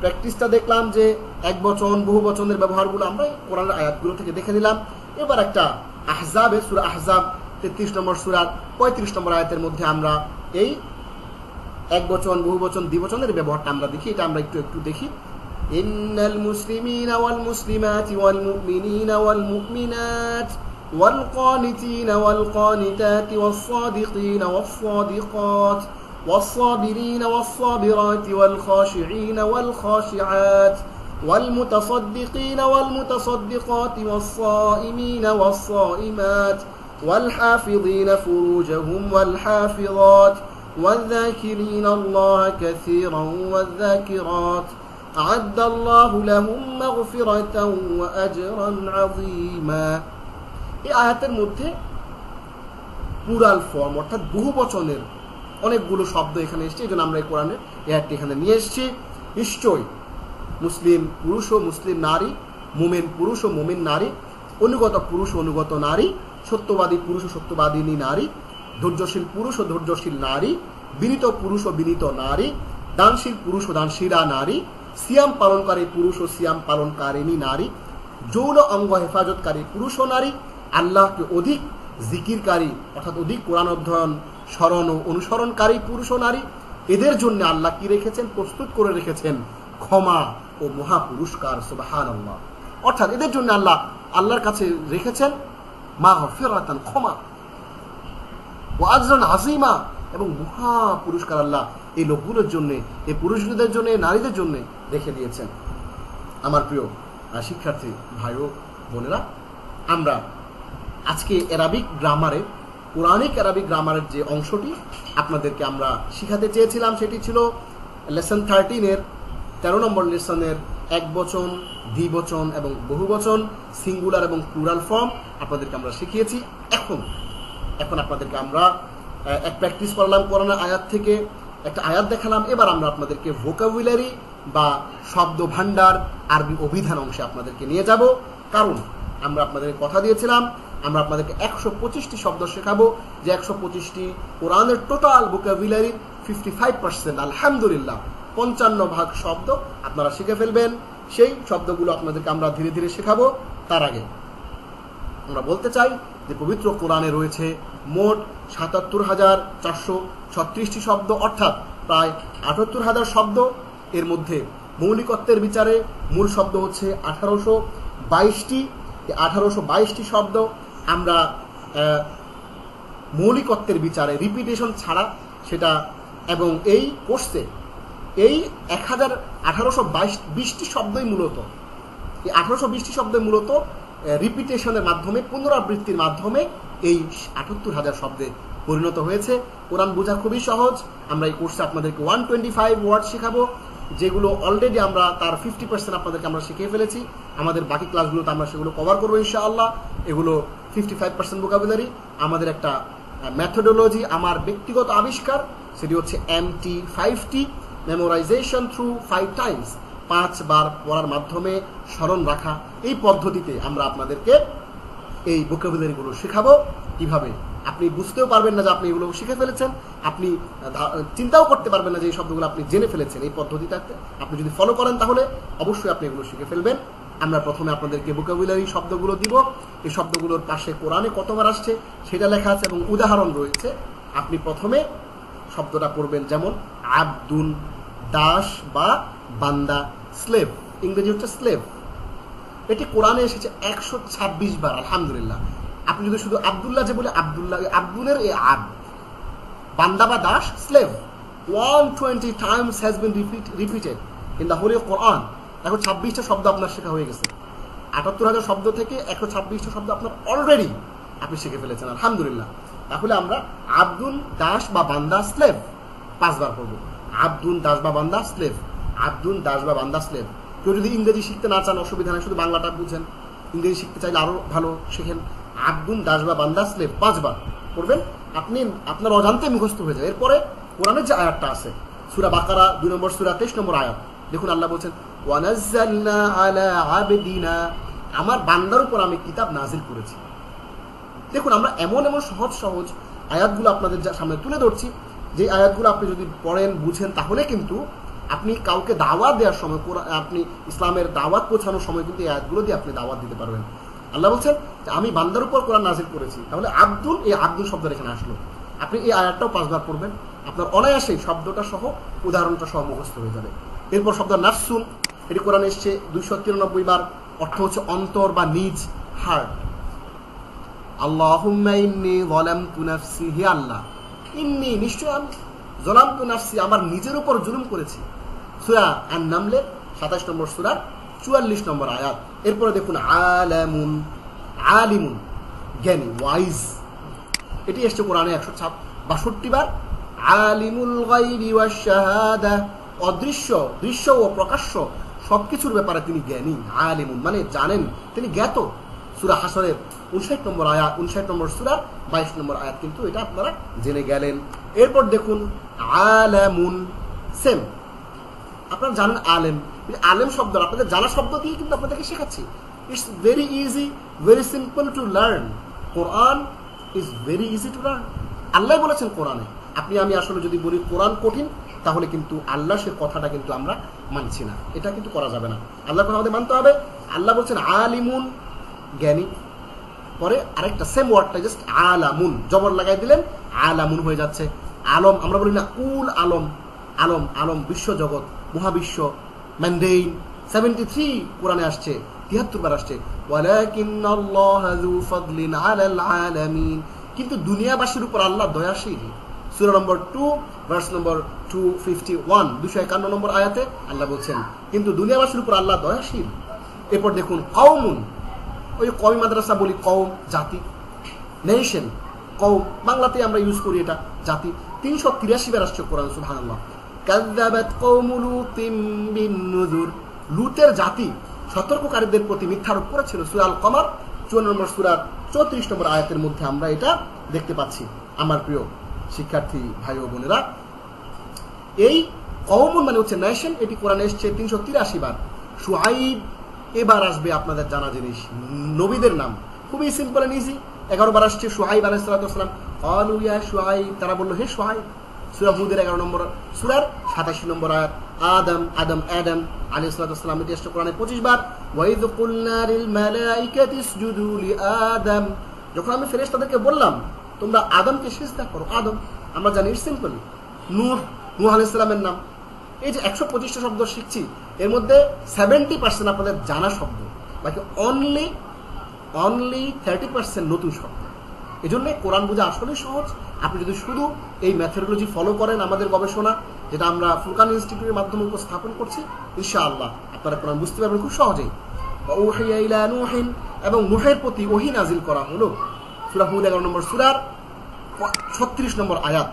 প্র্যাকটিসটা দেখলাম যে এক বচন, বহু বচনের ব্যবহারগুলো আমরা কোরআনের আয়াতগুলো থেকে দেখে নিলাম। এবার একটা আহজাবে, সূরা আহজাব 33 নম্বর সূরার 35 নম্বর আয়াতের মধ্যে আমরা এই এক বচন, বহু বচন, দ্বিবচনের ব্যবহারটা আমরা দেখি। এটা আমরা একটু দেখি। ইন্নাল মুসলিমিনা ওয়াল মুসলিমাতি ওয়াল মুমিনিনা ওয়াল মুমিনাত ওয়াল কানিতিনা ওয়াল কানিতাতি ওয়াস সাদিকিনা ওয়াস সাদিকাত والصابرين والصابرات والخاشعين والخاشعات والمتصدقين والمتصدقات والصائمين والصائمات والحافظين فروجهم والحافظات والذاكرين الله كثيرا والذاكرات أعد الله لهم مغفرة وأجرا عظيما। এই আয়াতের মধ্যে প্লুরাল ফর্ম অর্থাৎ বহু বচনের অনেকগুলো শব্দ এখানে এসেছে, এই জন্য আমরা এই কোরআনের এই আয়াতটি এখানে নিয়ে এসেছি। নিশ্চয়ই মুসলিম পুরুষ ও মুসলিম নারী, মুমিন পুরুষ ও মুমিন নারী, অনুগত পুরুষ ও অনুগত নারী, সত্যবাদী পুরুষ ও সত্যবাদিনী নারী, ধৈর্যশীল পুরুষ ও ধৈর্যশীল নারী, বিনীত পুরুষ ও বিনীত নারী, দানশীল পুরুষ ও দানশীলা নারী, সিয়াম পালনকারী পুরুষ ও সিয়াম পালনকারিণী নারী, যৌন অঙ্গ হেফাজতকারী পুরুষ ও নারী, আল্লাহকে অধিক জিকিরকারী অর্থাৎ অধিক কোরআন অধ্যয়ন স্মরণ ও অনুসরণকারী পুরুষ ও নারী, এদের জন্য আল্লাহ কি রেখেছেন? প্রস্তুত করে রেখেছেন ক্ষমা ও মহা পুরস্কার। সুবহানাল্লাহ। অর্থাৎ এদের জন্য আল্লাহর কাছে রেখেছেন মাগফিরাতান, ক্ষমা, ও আজরান আযীমা, এবং মহা পুরস্কার আল্লাহ এই লোকগুলোর জন্য, এই পুরুষদের জন্য, নারীদের জন্য রেখে দিয়েছেন। আমার প্রিয় শিক্ষার্থী ভাই ও বোনেরা, আমরা আজকে অ্যারাবিক গ্রামারে, কোরআনিক অ্যারাবিক গ্রামারের যে অংশটি আপনাদেরকে আমরা শিখাতে চেয়েছিলাম সেটি ছিল লেসন 13-এর 13 নম্বর লেসনের একবচন, দ্বিবচন এবং বহুবচন, সিঙ্গুলার এবং প্লুরাল ফর্ম আপনাদেরকে আমরা শিখিয়েছি। এখন আপনাদেরকে আমরা এক প্র্যাকটিস করলাম কোরআনের আয়াত থেকে, একটা আয়াত দেখালাম। এবার আমরা আপনাদেরকে ভোকাবুলারি বা শব্দ ভান্ডার আরবি অভিধান অংশে আপনাদেরকে নিয়ে যাব। কারণ আমরা আপনাদেরকে কথা দিয়েছিলাম আমরা আপনাদেরকে 125টি শব্দ শেখাবো, যে 125টি কোরআনের টোটাল ভোকাবুলারির 55%, আলহামদুলিল্লাহ 55% শব্দ আপনারা শিখে ফেলবেন। সেই শব্দগুলো আপনাদেরকে আমরা ধীরে ধীরে শেখাবো। তার আগে আমরা বলতে চাই যে পবিত্র কোরআনে রয়েছে মোট 77,436টি শব্দ, অর্থাৎ প্রায় 78,000 শব্দ। এর মধ্যে মৌলিকত্বের বিচারে মূল শব্দ হচ্ছে 1822টি। 1822টি শব্দ আমরা মৌলিকত্বের বিচারে রিপিটেশন ছাড়া সেটা, এবং এই কোর্সে এই 1820টি শব্দই মূলত, এই 1820টি শব্দই মূলত রিপিটেশনের মাধ্যমে, পুনরাবৃত্তির মাধ্যমে এই 78,000 শব্দে পরিণত হয়েছে। কোরআন বোঝা খুবই সহজ। আমরা এই কোর্সে আপনাদেরকে 125 ওয়ার্ড শেখাবো, যেগুলো অলরেডি আমরা তার 50% আপনাদেরকে আমরা শিখিয়ে ফেলেছি। আমাদের বাকি ক্লাসগুলোতে আমরা সেগুলো কভার করবো ইনশাআল্লাহ। এগুলো 55% ভোকাবুলারি। আমাদের একটা মেথোডোলজি, আমার ব্যক্তিগত আবিষ্কার, সেটি হচ্ছে MT5T, মেমোরাইজেশন থ্রু 5 টাইমস, 5 বার পড়ার মাধ্যমে স্মরণ রাখা। এই পদ্ধতিতে আমরা আপনাদেরকে এই ভোকাবুলারিগুলো শেখাবো। কিভাবে আপনি বুঝতেও পারবেন না যে আপনি এগুলো শিখে ফেলেছেন, আপনি চিন্তাও করতে পারবেন না যে এই শব্দগুলো আপনি জেনে ফেলেছেন। এই পদ্ধতিটাতে আপনি যদি ফলো করেন তাহলে অবশ্যই আপনি এগুলো শিখে ফেলবেন। আমরা প্রথমে আপনাদেরকে ভোকাবুলারি শব্দগুলো দিব। এই শব্দগুলোর পাশে কোরআনে কতবার আসছে সেটা লেখা আছে এবং উদাহরণ রয়েছে। আপনি প্রথমে শব্দটা পড়বেন, যেমন আব্দুন, দাস বা বান্দা, স্লেভ, ইংরেজি হচ্ছে স্লেভ। এটি কোরআনে এসেছে 126 বার, আলহামদুলিল্লাহ। আপনি যদি শুধু আব্দুল্লাহ যে বলে আব্দুল্লাহ, আব্দুলের এই আব, বান্দা বা দাস, slave 120 times has been repeated in the holy Quran. এখন 26টা শব্দ আপনার শেখা হয়ে গেছে। 78,000 শব্দ থেকে 126টা শব্দ আপনার অলরেডি আপনি শিখে ফেলেছেন, আলহামদুলিল্লাহ। তাহলে আমরা আব্দুন, দাস বা বান্দা, স্লেভ 5 বার করব। আব্দুন, দাস বা বান্দা, স্লেভ, আব্দুন, দাস বা বান্দা, স্লেভ। কেউ যদি ইংরেজি শিখতে না চান অসুবিধা নেই, শুধু বাংলাটা বুঝেন। ইংরেজি শিখতে চাইলে আরো ভালো শেখেন। আব্দুন, দাস বা বান্দা, স্লেভ 5 বার করবেন, আপনি আপনার অজান্তে মুখস্থ হয়ে যায়। এরপরে কোরআনের যে আয়াতটা আছে, সূরা বাকারা 2 নম্বর সূরা 23 নম্বর আয়াত, দেখুন আল্লাহ বলছেন ওয়ানাজ্জালনা আলা আবদিনা, আমার বান্দার উপর আমি কিতাব নাজিল করেছি। দেখুন আমরা এমন এমন সহজ সহজ আয়াতগুলো আপনাদের সামনে তুলে ধরছি, যে আয়াতগুলো আপনি যদি পড়েন, বুঝেন, তাহলে কিন্তু আপনি কাউকে দাওয়াত দেওয়ার সময়, আপনি ইসলামের দাওয়াত পৌঁছানোর সময় কিন্তু এই আয়াতগুলো দিয়ে আপনি দাওয়াত দিতে পারবেন। আল্লাহ বলছেন যে আমি বান্দার উপর কোরআন নাজিল করেছি। তাহলে আব্দুল, এই আব্দুল শব্দ এখানে আসলো। আপনি এই আয়াতটাও 5 বার পড়বেন, আপনার অনায়াসেই শব্দটা সহ, উদাহরণটা সহ মুখস্থ হয়ে যাবে। এরপর শব্দ নাফসুন, এটি কোরআনে এসছে 293 বার, অর্থ হচ্ছে অন্তর বা নিজ, হার্ট। আল্লাহুম্মা ইন্নী যালামতু নাফসি, হে আল্লাহ, ইন্নী, নিশ্চয় আমি, যালামতু নাফসি, আমার নিজের উপর জুলুম করেছি। সূরা আন-নামলের 27 নম্বর সূরা 44 নম্বর আয়াত। এরপরে দেখুন আলামুন, আলিমুন, জ্ঞানী, ওয়াইজ, এটি এসছে কোরআনে 162 বার। আলিমুল গায়বি ওয়াশ শাহাদা, অদৃশ্য, দৃশ্য ও প্রকাশ্য সবকিছুর ব্যাপারে তিনি জ্ঞানী। আলিমুন মানে জানেন, তিনি জ্ঞাত। সূরা হাসরের 59 নম্বর আয়াত, 59 নম্বর সূরা 22 নম্বর আয়াত কিন্তু এটা আপনারা জেনে গেলেন। এরপর দেখুন আলামুন, সেম আপনারা জানেন আলেম, আলেম শব্দ আপনাদের জানা শব্দ দিয়ে কিন্তু আপনাদেরকে শেখাচ্ছি। It's very easy, very simple to learn. Quran is very easy to learn. Allah বলেছেন কোরআনে। আপনি আমি আসলে যদি বলি কোরআন কঠিন, তাহলে কিন্তু আল্লাহ সে কথাটা কিন্তু আমরা মানছি না, এটা কিন্তু করা যাবে না। আল্লাহর কথা আমাদের মানতে হবে। আল্লাহ বলছেন আলিমুন, জ্ঞানী। পরে আরেকটা সেম ওয়ার্ডটা জাস্ট আলামুন, জবর লাগাই দিলেন, আলামুন হয়ে যাচ্ছে। আলম আমরা বলি না, উল আলম, আলম আলম বিশ্ব জগৎ, মহাবিশ্ব, ম্যান্ডেইন। 73 কোরআনে আসছে, 73 বার আসছে ওয়ালাকিন্নাল্লাহা যু ফাদলিন আলাল আলামিন। কিন্তু দুনিয়াবাসীর উপর আল্লাহ দয়াশীল। সূরা নম্বর 2 ভার্স নম্বর 251, 251 নম্বর আয়াতে আল্লাহ বলছেন কিন্তু দুনিয়াবাসীর উপর আল্লাহ দয়াশীল। এরপর দেখুন কওমুন, ওই কওমি মাদ্রাসা বলি, কওম জাতি, নেশন, কওম বাংলাতে আমরা ইউজ করি এটা জাতি। 383 বার আসছে কোরআন, সুবহানাল্লাহ। কাযযাবাত কওমু লুতিন বিন-নুযুর, লুতের জাতি সতর্ককারীদের প্রতি মিথ্যারোপ করেছিল। সূরা আল কমার 54 নম্বর সূরার 34 নম্বর আয়াতের মধ্যে আমরা এটা দেখতে পাচ্ছি। আমার প্রিয় শিক্ষার্থী ভাই ও বোনেরা, এই কওমুন মানে হচ্ছে নেশন, এটি কোরআনে এসেছে 383 বার। শুআইব এবার আসবে আপনাদের জানা জিনিস, নবীদের নাম খুবই সিম্পল এন্ড ইজি। 11 বার আসছে শুআইব আলাইহিস সালাম, ক্বালু ইয়া শুআইব, তারা বলল হে শুআইব। সূরা হুদের 11 নম্বর সূরার 87 নম্বর আয়াত। আদম আদম আলাইহিস সালাম, এটি আসছে কোরআনে 25 বার। ওয়াইয কুলনা লিল মালাইকাতি ইসজুদু লিআদম, যখন আমি ফেরেশতাদেরকে বললাম তোমরা আদমকে সিজদা করো, আদম আমরা জানি সিম্পল। নূহ আলাইহিস সালামের নাম। এই যে 125টা শব্দ শিখছি, এর মধ্যে 70% আপনাদের জানা শব্দ, বাকি অনলি 30% নতুন শব্দ। এই জন্য কোরআন বোঝা আসলে সহজ। আপনি যদি শুধু এই মেথডোলজি ফলো করেন, আমাদের গবেষণা যেটা আমরা ফুরকান ইনস্টিটিউটের মাধ্যমে উপস্থাপন করছি, ইনশাআল্লাহ আপনারা কোরআন বুঝতে পারবেন খুব সহজেই। ওয়াহিয়া ইলা নূহিন, এবং নূহের প্রতি ওহী নাজিল করা হলো। সূরা হুদ 11 নম্বর সূরার 36 নম্বর আয়াত।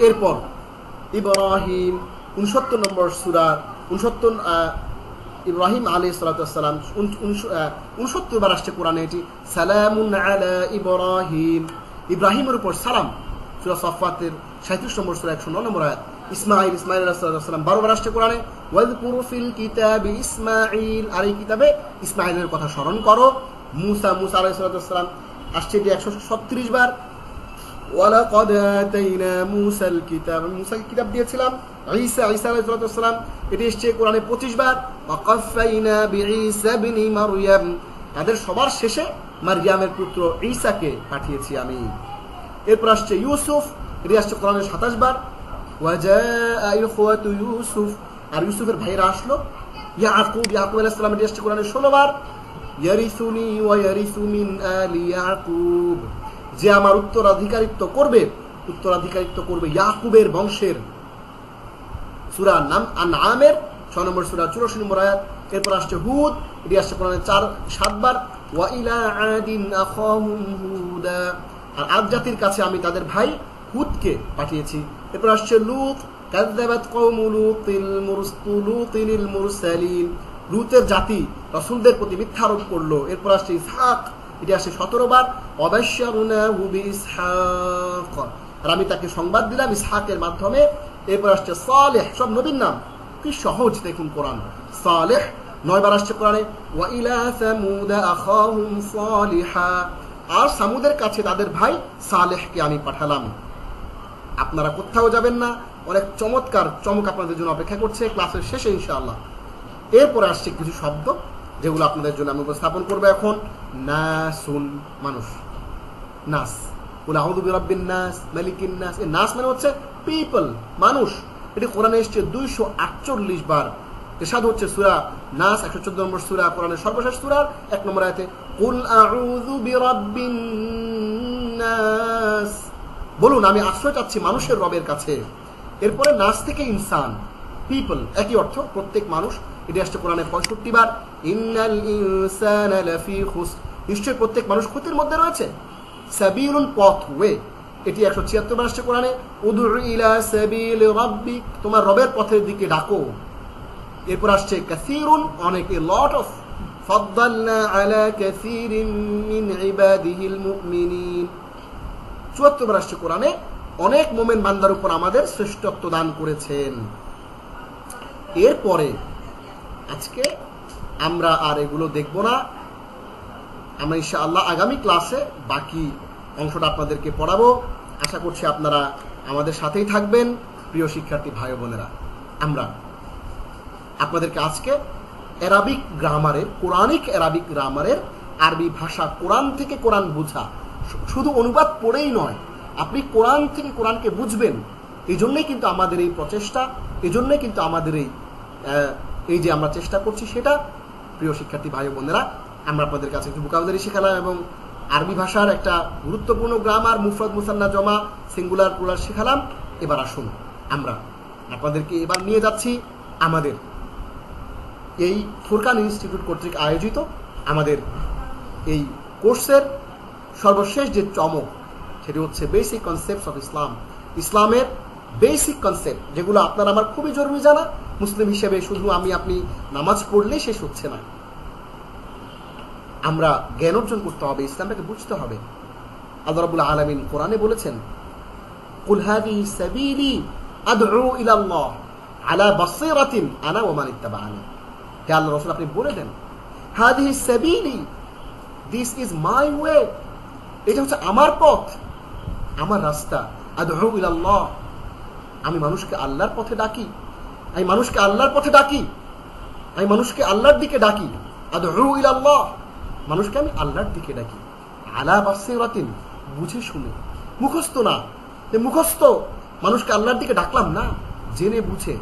এরপর ইব্রাহিম 69 নম্বর সূরা, 69 ইব্রাহিম আলাইহিস সালাম 69 বার আসছে কোরআনে এটি। সালামুন আলা ইব্রাহিম, ইব্রাহিমের উপর সালাম। সূরা সাফফাতের 37 নম্বর সূরা 109 নম্বর আয়াত। ইসমাঈল আলাইহিস সালাম 12 বার আসছে কোরআনে। ওয়াযকুরু ফিল কিতাবি ইসমাঈল, আর এই কিতাবে ইসমাঈলের কথা স্মরণ করো। মুসা আলাইহিস সালাম আসছে এটি 137 বার। ওয়ালাকাদ আতাইনা মুসাল কিতাব, মুসাকে কিতাব দিয়েছিলাম। ঈসা আলাইহিস সালাম, এটি এসেছে কোরআনে 25 বার। ওয়াকাফাইনা বিঈসা ইবনে মারইয়াম, তাদের সবার শেষে মারইয়ামের পুত্র ঈসাকে পাঠিয়েছি আমি। এরপর আসছে ইউসুফ, এটি আসছে কোরআনে 27 বার। ওয়াজাআ ইখওয়াতু ইউসুফ, আর ইউসুফের ভাইরা আসলো। ইয়াকুব আলাইহিস সালাম, এটি আসছে কোরআনে 16 বার। ইয়ারিসুনি ওয়া ইয়ারিসু মিন আলি ইয়াকুব, যে আমার উত্তরাধিকারিত্ব করবে ইয়াকুবের বংশের। সূরা আনআমের 6 নম্বর সূরা 84 নম্বর আয়াত। এরপর আসছে হুদ, এটি আসছে কোরআনে 4-7 বার। ওয়া ইলা আদিন আখাহুম হুদা, আর আদ জাতির কাছে আমি তাদের ভাই হুদকে পাঠিয়েছি। এরপর আসছে লূত, কাযযাবাত কওমু লূতিল মুরসালিন, লূতের জাতি রাসূলদের প্রতি মিথ্যা আরোপ করলো। এরপর আসছে ইসহাক, এটি আসছে 17 বার। ওয়াবাশশারনাহু বিইসহাক, আর আমি তাকে সংবাদ দিলাম ইসহাকের মাধ্যমে। এরপর আসছে সালেহ, সব নবীর নাম, কি সহজ দেখুন কোরআন। সালেহ 9 বার আসছে কোরআনে। ওয়া ইলা সামুদ আখাহুম সালিহা, আর সামুদের কাছে তাদের ভাই সালেহকে আমি পাঠালাম। আপনারা কোথাও যাবেন না, অনেক চমৎকার চমক আপনাদের জন্য অপেক্ষা করছে ক্লাসের শেষে ইনশাআল্লাহ। এরপরে আসছে কিছু শব্দ যেগুলো আপনাদের জন্য আমি উপস্থাপন করবো এখন। নাসুন, মানুষ, নাস। কুল আউযু বিরাব্বিন নাস, মালিকিন নাস, এই নাস মানে হচ্ছে পিপল, মানুষ। এটি কোরআনে এসেছে 248 বার। এরশাদ হচ্ছে সূরা নাস 114 নম্বর সূরা, কোরআনের সর্বশেষ সূরার 1 নম্বর আয়াতে। কুল আউযু বিরাব্বিন নাস, বলুন আমি আশ্রয় চাচ্ছি মানুষের রবের কাছে। এরপরে নাস থেকে ইনসান, পিপল, একই অর্থ, প্রত্যেক মানুষ। এটি আসছে কোরআনে 65 বার। ইন্নাল ইনসানা লাফি খুসর, নিশ্চয়ই প্রত্যেক মানুষ ক্ষতির মধ্যে রয়েছে। সাবিলুন পথ, ওয়ে, এটি 176 আসছে কোরআনে। উদউ ইলা সাবিল রাব্বিক, তোমার রবের পথের দিকে ডাকো। এরপর আসছে কাসীরুন, অনেক, এ লট অফ। ফাদ্দালনা আলা কাসীরিন মিন ইবাদিহিল মুমিনিন, 74 আসছে কোরআনে, অনেক মুমিন বান্দার উপর আমাদের শ্রেষ্ঠত্ব দান করেছেন। এরপরে আজকে আমরা আর এগুলো দেখব না, আমরা ইনশাআল্লাহ আগামী ক্লাসে বাকি অংশটা আপনাদেরকে পড়াবো। আশা করছি আপনারা আমাদের সাথেই থাকবেন। প্রিয় শিক্ষার্থী ভাই বোনেরা, আমরা আপনাদেরকে আজকে অ্যারাবিক গ্রামারের, কোরআনিক অ্যারাবিক গ্রামারের আরবি ভাষা, কোরআন থেকে কোরআন বুঝা, শুধু অনুবাদ পড়েই নয়, আপনি কোরআন থেকে কোরআনকে বুঝবেন। এই জন্যই কিন্তু আমাদের এই প্রচেষ্টা, এই জন্যই কিন্তু আমাদের এই যে আমরা চেষ্টা করছি সেটা। প্রিয় শিক্ষার্থী ভাই বোনেরা, আমরা আপনাদের কাছে একটু ভোকাবুলারি শেখালাম এবং আরবি ভাষার একটা গুরুত্বপূর্ণ গ্রামার, মুফরাদ, মুসান্না, জমা, সিঙ্গুলার, প্লুরাল শেখালাম। এবার আসুন আমরা আপনাদেরকে এবার নিয়ে যাচ্ছি আমাদের এই ফুরকান ইনস্টিটিউট কর্তৃক আয়োজিত আমাদের এই কোর্সের সর্বশেষ যে চমক, সেটি হচ্ছে বেসিক কনসেপ্টস অফ ইসলাম। ইসলামের বেসিক কনসেপ্ট, যেগুলো আপনার আমার খুবই জরুরি জানা। মুসলিম হিসেবে শুধু আপনি নামাজ পড়লেই শেষ হচ্ছে না, আমরা জ্ঞান অর্জন করতে হবে, ইসলামটাকে বুঝতে হবে। আল্লাহ রাব্বুল আলামিন কোরআনে বলেছেন, কুল হাযিহি সাবিলি আদউ ইলাল্লাহ আলা বাসীরাতিন আনা ওয়া মান ইত্তাবাআনি। হে আল্লাহর রাসূল, আপনি বলে দেন, হাযিহি সাবিলি, দিস ইজ মাই ওয়ে, এটা হচ্ছে আমার পথ, আমার রাস্তা। আদউ ইলাল্লাহ, আমি মানুষকে আল্লাহর পথে ডাকি, আমি মানুষকে আল্লাহর পথে ডাকি, আমি মানুষকে আল্লাহর দিকে ডাকি। আদউ ইলাল্লাহ, মানুষকে আমি আল্লাহর দিকে ডাকি। আলা বাসীরাতিন, বুঝে শুনে, মুখস্থ না, যে মুখস্থ মানুষকে আল্লাহর দিকে ডাকলাম না, জেনে বুঝে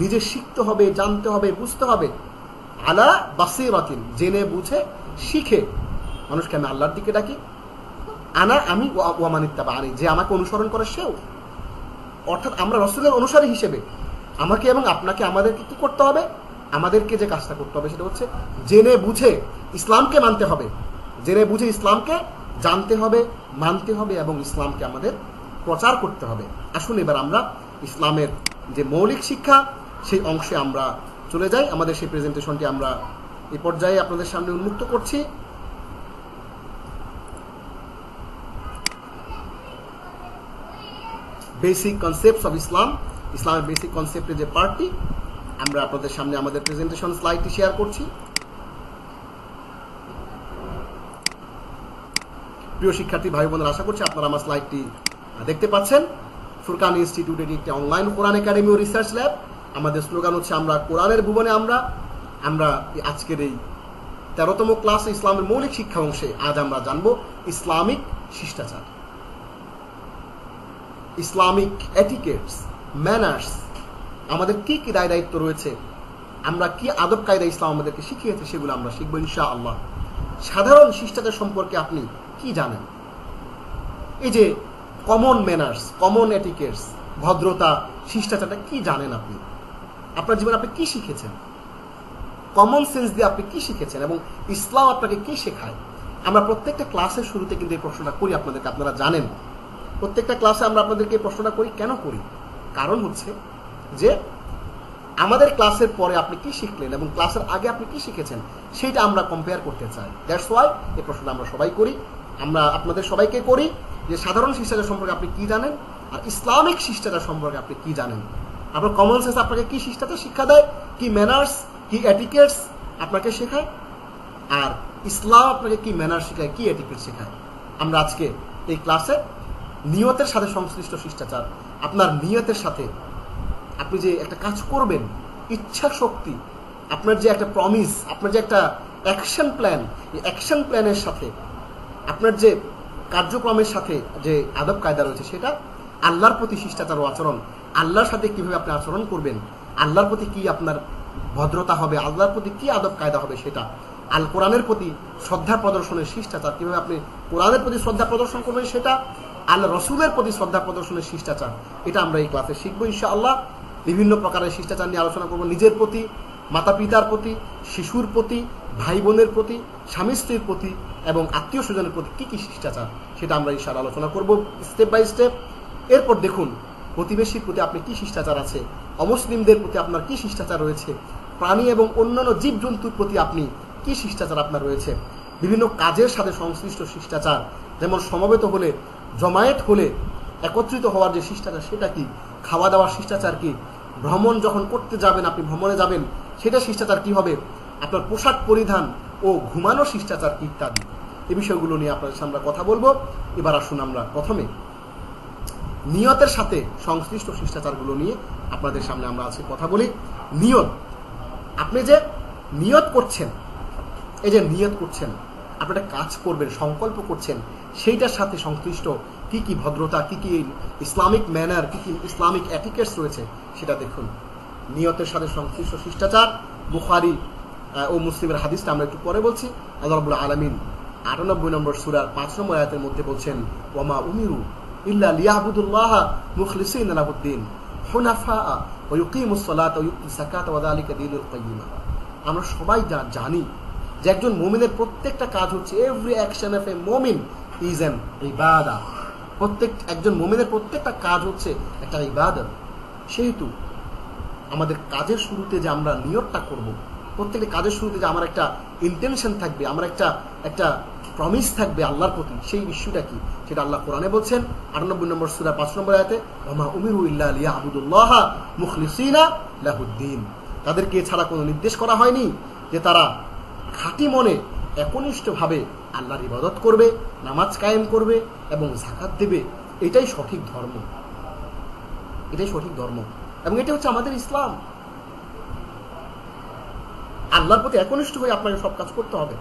নিজে শিখতে হবে, জানতে হবে, বুঝতে হবে। আলা বাসীরাতিন, জেনে বুঝে শিখে মানুষকে আমি আল্লাহর দিকে ডাকি। আনা, আমি, ওয়া মান ইত্তাবাআনি, যে আমাকে অনুসরণ করে সেও। অর্থাৎ আমরা রাসূলের অনুসারী হিসেবে আমাকে এবং আপনাকে, আমাদেরকে কি করতে হবে? আমাদেরকে যে কাজটা করতে হবে সেটা হচ্ছে জেনে বুঝে ইসলামকে মানতে হবে, জেনে বুঝে ইসলামকে জানতে হবে, মানতে হবে এবং ইসলামকে আমাদের প্রচার করতে হবে। আসুন এবার আমরা ইসলামের যে মৌলিক শিক্ষা সেই অংশে আমরা চলে যাই। আমাদের সেই প্রেজেন্টেশনটি আমরা এই পর্যায়ে আপনাদের সামনে উন্মুক্ত করছি। বেসিক কনসেপ্টস অফ ইসলাম, ইসলামের বেসিক কনসেপ্টের যে পার্টটি, আমরা আপনাদের সামনে আমাদের প্রেজেন্টেশন স্লাইডটি শেয়ার করছি। প্রিয় শিক্ষার্থী ভাই বোনেরা, আশা করছি আপনারা আমার স্লাইডটি দেখতে পাচ্ছেন। ফুরকান ইনস্টিটিউট এটি একটি অনলাইন কোরআন একাডেমি ও রিসার্চ ল্যাব। আমাদের স্লোগান হচ্ছে আমরা কোরআনের ভুবনে আমরা আজকের এই 13তম ক্লাস ইসলামের মৌলিক শিক্ষা অংশে আজ আমরা জানব ইসলামিক শিষ্টাচার, ইসলামিক এটিকেটস, ম্যানার্স, আমাদের কি কি দায় দায়িত্ব রয়েছে, আমরা কি আদব কায়দা ইসলাম আমাদেরকে শিখিয়েছে, সেগুলো আমরা শিখবো ইনশাআল্লাহ। সাধারণ শিষ্টাচার সম্পর্কে আপনি কি জানেন? এই যে কমন ম্যানার্স, কমন এটিকেটস, ভদ্রতা, শিষ্টাচারটা কি জানেন আপনি? আপনার জীবনে আপনি কি শিখেছেন? কমন সেন্স দিয়ে আপনি কি শিখেছেন এবং ইসলাম আপনাকে কি শেখায়? আমরা প্রত্যেকটা ক্লাসের শুরুতে কিন্তু এই প্রশ্নটা করি আপনাদেরকে, আপনারা জানেন। প্রত্যেকটা ক্লাসে আমরা আপনাদেরকে এই প্রশ্নটা করি। কেন করি? কারণ হচ্ছে যে আমাদের ক্লাসের পরে আপনি কি শিখলেন এবং ক্লাসের আগে আপনি কি শিখেছেন সেইটা আমরা কম্পেয়ার করতে চাই। দ্যাটস ওয়াই এই প্রশ্নটা আমরা সবাই করি। আমরা আপনাদের সবাইকে করি যে সাধারণ শিষ্টাচার সম্পর্কে আপনি কি জানেন আর ইসলামিক শিষ্টাচার সম্পর্কে আপনি কি জানেন। আপনার কমন সেন্স আপনাকে কি শিষ্টাচার শিক্ষা দেয়, কি ম্যানার্স, কি এটিকেটস আপনাকে শেখায়, আর ইসলাম আপনাকে কি ম্যানার্স শেখায়, কি এটিকেটস শেখায়। আমরা আজকে এই ক্লাসে নিয়তের সাথে সংশ্লিষ্ট শিষ্টাচার, আপনার নিয়তের সাথে আপনি যে একটা কাজ করবেন, ইচ্ছা শক্তি, আপনার যে একটা প্রমিস, আপনার যে একটা অ্যাকশন প্ল্যান, এই অ্যাকশন প্ল্যানের সাথে আপনার যে কার্যক্রমের সাথে যে আদব কায়দা রয়েছে, সেটা আল্লাহর প্রতি শিষ্টাচার ও আচরণ, আল্লাহর সাথে কিভাবে আপনি আচরণ করবেন, আল্লাহর প্রতি কি আপনার ভদ্রতা হবে, আল্লাহর প্রতি কি আদব কায়দা হবে, সেটা আল কোরআনের প্রতি শ্রদ্ধা প্রদর্শনের শিষ্টাচার, কিভাবে আপনি কোরআনের প্রতি শ্রদ্ধা প্রদর্শন করবেন, সেটা আল্লাহ রসুলের প্রতি শ্রদ্ধা প্রদর্শনের শিষ্টাচার, এটা আমরা এই ক্লাসে শিখবো ইনশাআল্লাহ। বিভিন্ন প্রকারের শিষ্টাচার নিয়ে আলোচনা করবো, নিজের প্রতি, মাতা পিতার প্রতি, শিশুর প্রতি, ভাই বোনের প্রতি, স্বামী স্ত্রীর প্রতি এবং আত্মীয় স্বজনের প্রতি কি কি শিষ্টাচার, সেটা আমরা ইনশাআল্লাহ আলোচনা করব স্টেপ বাই স্টেপ। এরপর দেখুন প্রতিবেশীর প্রতি আপনি কি শিষ্টাচার আছে, অমুসলিমদের প্রতি আপনার কি শিষ্টাচার রয়েছে, প্রাণী এবং অন্যান্য জীবজন্তুর প্রতি আপনি কি শিষ্টাচার আপনার রয়েছে, বিভিন্ন কাজের সাথে সংশ্লিষ্ট শিষ্টাচার, যেমন সমবেত হলে, জমায়েত হলে একত্রিত হওয়ার যে শিষ্টাচার সেটা কি, খাওয়া দাওয়ার শিষ্টাচার কি, ভ্রমণ যখন করতে যাবেন, আপনি ভ্রমণে যাবেন সেটা শিষ্টাচার কি হবে, আপনার পোশাক পরিধান ও ঘুমানোর শিষ্টাচার কি, ইত্যাদি। এই বিষয়গুলো নিয়ে আপনাদের সামনে আমরা কথা বলবো। এবার আসুন আমরা প্রথমে নিয়তের সাথে সংশ্লিষ্ট শিষ্টাচারগুলো নিয়ে আপনাদের সামনে আমরা আজকে কথা বলি। নিয়ত, আপনি যে নিয়ত করছেন, এই যে নিয়ত করছেন, আপনি একটা কাজ করবেন, সংকল্প করছেন, সেইটার সাথে সংশ্লিষ্ট কি কি ভদ্রতা, কি কি ইসলামিক ম্যানার, কি কি ইসলামিক এটিকেটস রয়েছে সেটা দেখুন। নিয়তের সাথে সংশ্লিষ্ট শিষ্টাচার, বুখারী ও মুসলিমের হাদিসটা আমরা একটু পরে বলছি। আল্লাহ রাব্বুল আলামিন ৯৮ নম্বর সূরার ৫ নম্বর আয়াতের মধ্যে বলছেন, ওয়ামা উমিরু ইল্লা লিয়াবুদুল্লাহ মুখলিসিনা লাহুদ্দিন হুনাফা ওয়া ইউকিমুস সালাতা ওয়া ইউতুস যাকাতা ওয়া যালিকা দীনুল কাইয়্যিম। আমরা সবাই জানি যে একজন মুমিনের প্রত্যেকটা কাজ হচ্ছে, এভরি অ্যাকশন অফ এ মুমিন ইজ অ্যান ইবাদা। একজন মুমিনের প্রত্যেকটা কাজ হচ্ছে একটা ইবাদত। সেহেতু আমাদের কাজের শুরুতে যে আমরা নিয়তটা করব, প্রত্যেকটা কাজের শুরুতে যে আমার একটা ইন্টেনশন থাকবে, আমার একটা প্রমিস থাকবে আল্লাহর প্রতি, সেই ইস্যুটা কি সেটা আল্লাহ কোরআনে বলছেন ৯৮ নম্বর সূরা ৫ নম্বর আয়াতে, ওয়ামা উমিরু ইল্লা লিয়াবুদুল্লাহ মুখলিসিনা লাহুদ্দিন। তাদেরকে এছাড়া কোনো নির্দেশ করা হয়নি যে তারা খাঁটি মনে একনিষ্ঠভাবে আল্লাহর ইবাদত করবে, নামাজ কায়েম করবে এবং যাকাত দেবে। এটাই সঠিক ধর্ম, এটাই সঠিক ধর্ম এবং এটা হচ্ছে আমাদের ইসলাম। আল্লাহর প্রতি একনিষ্ঠ হয়ে আপনাকে সব কাজ করতে হবে।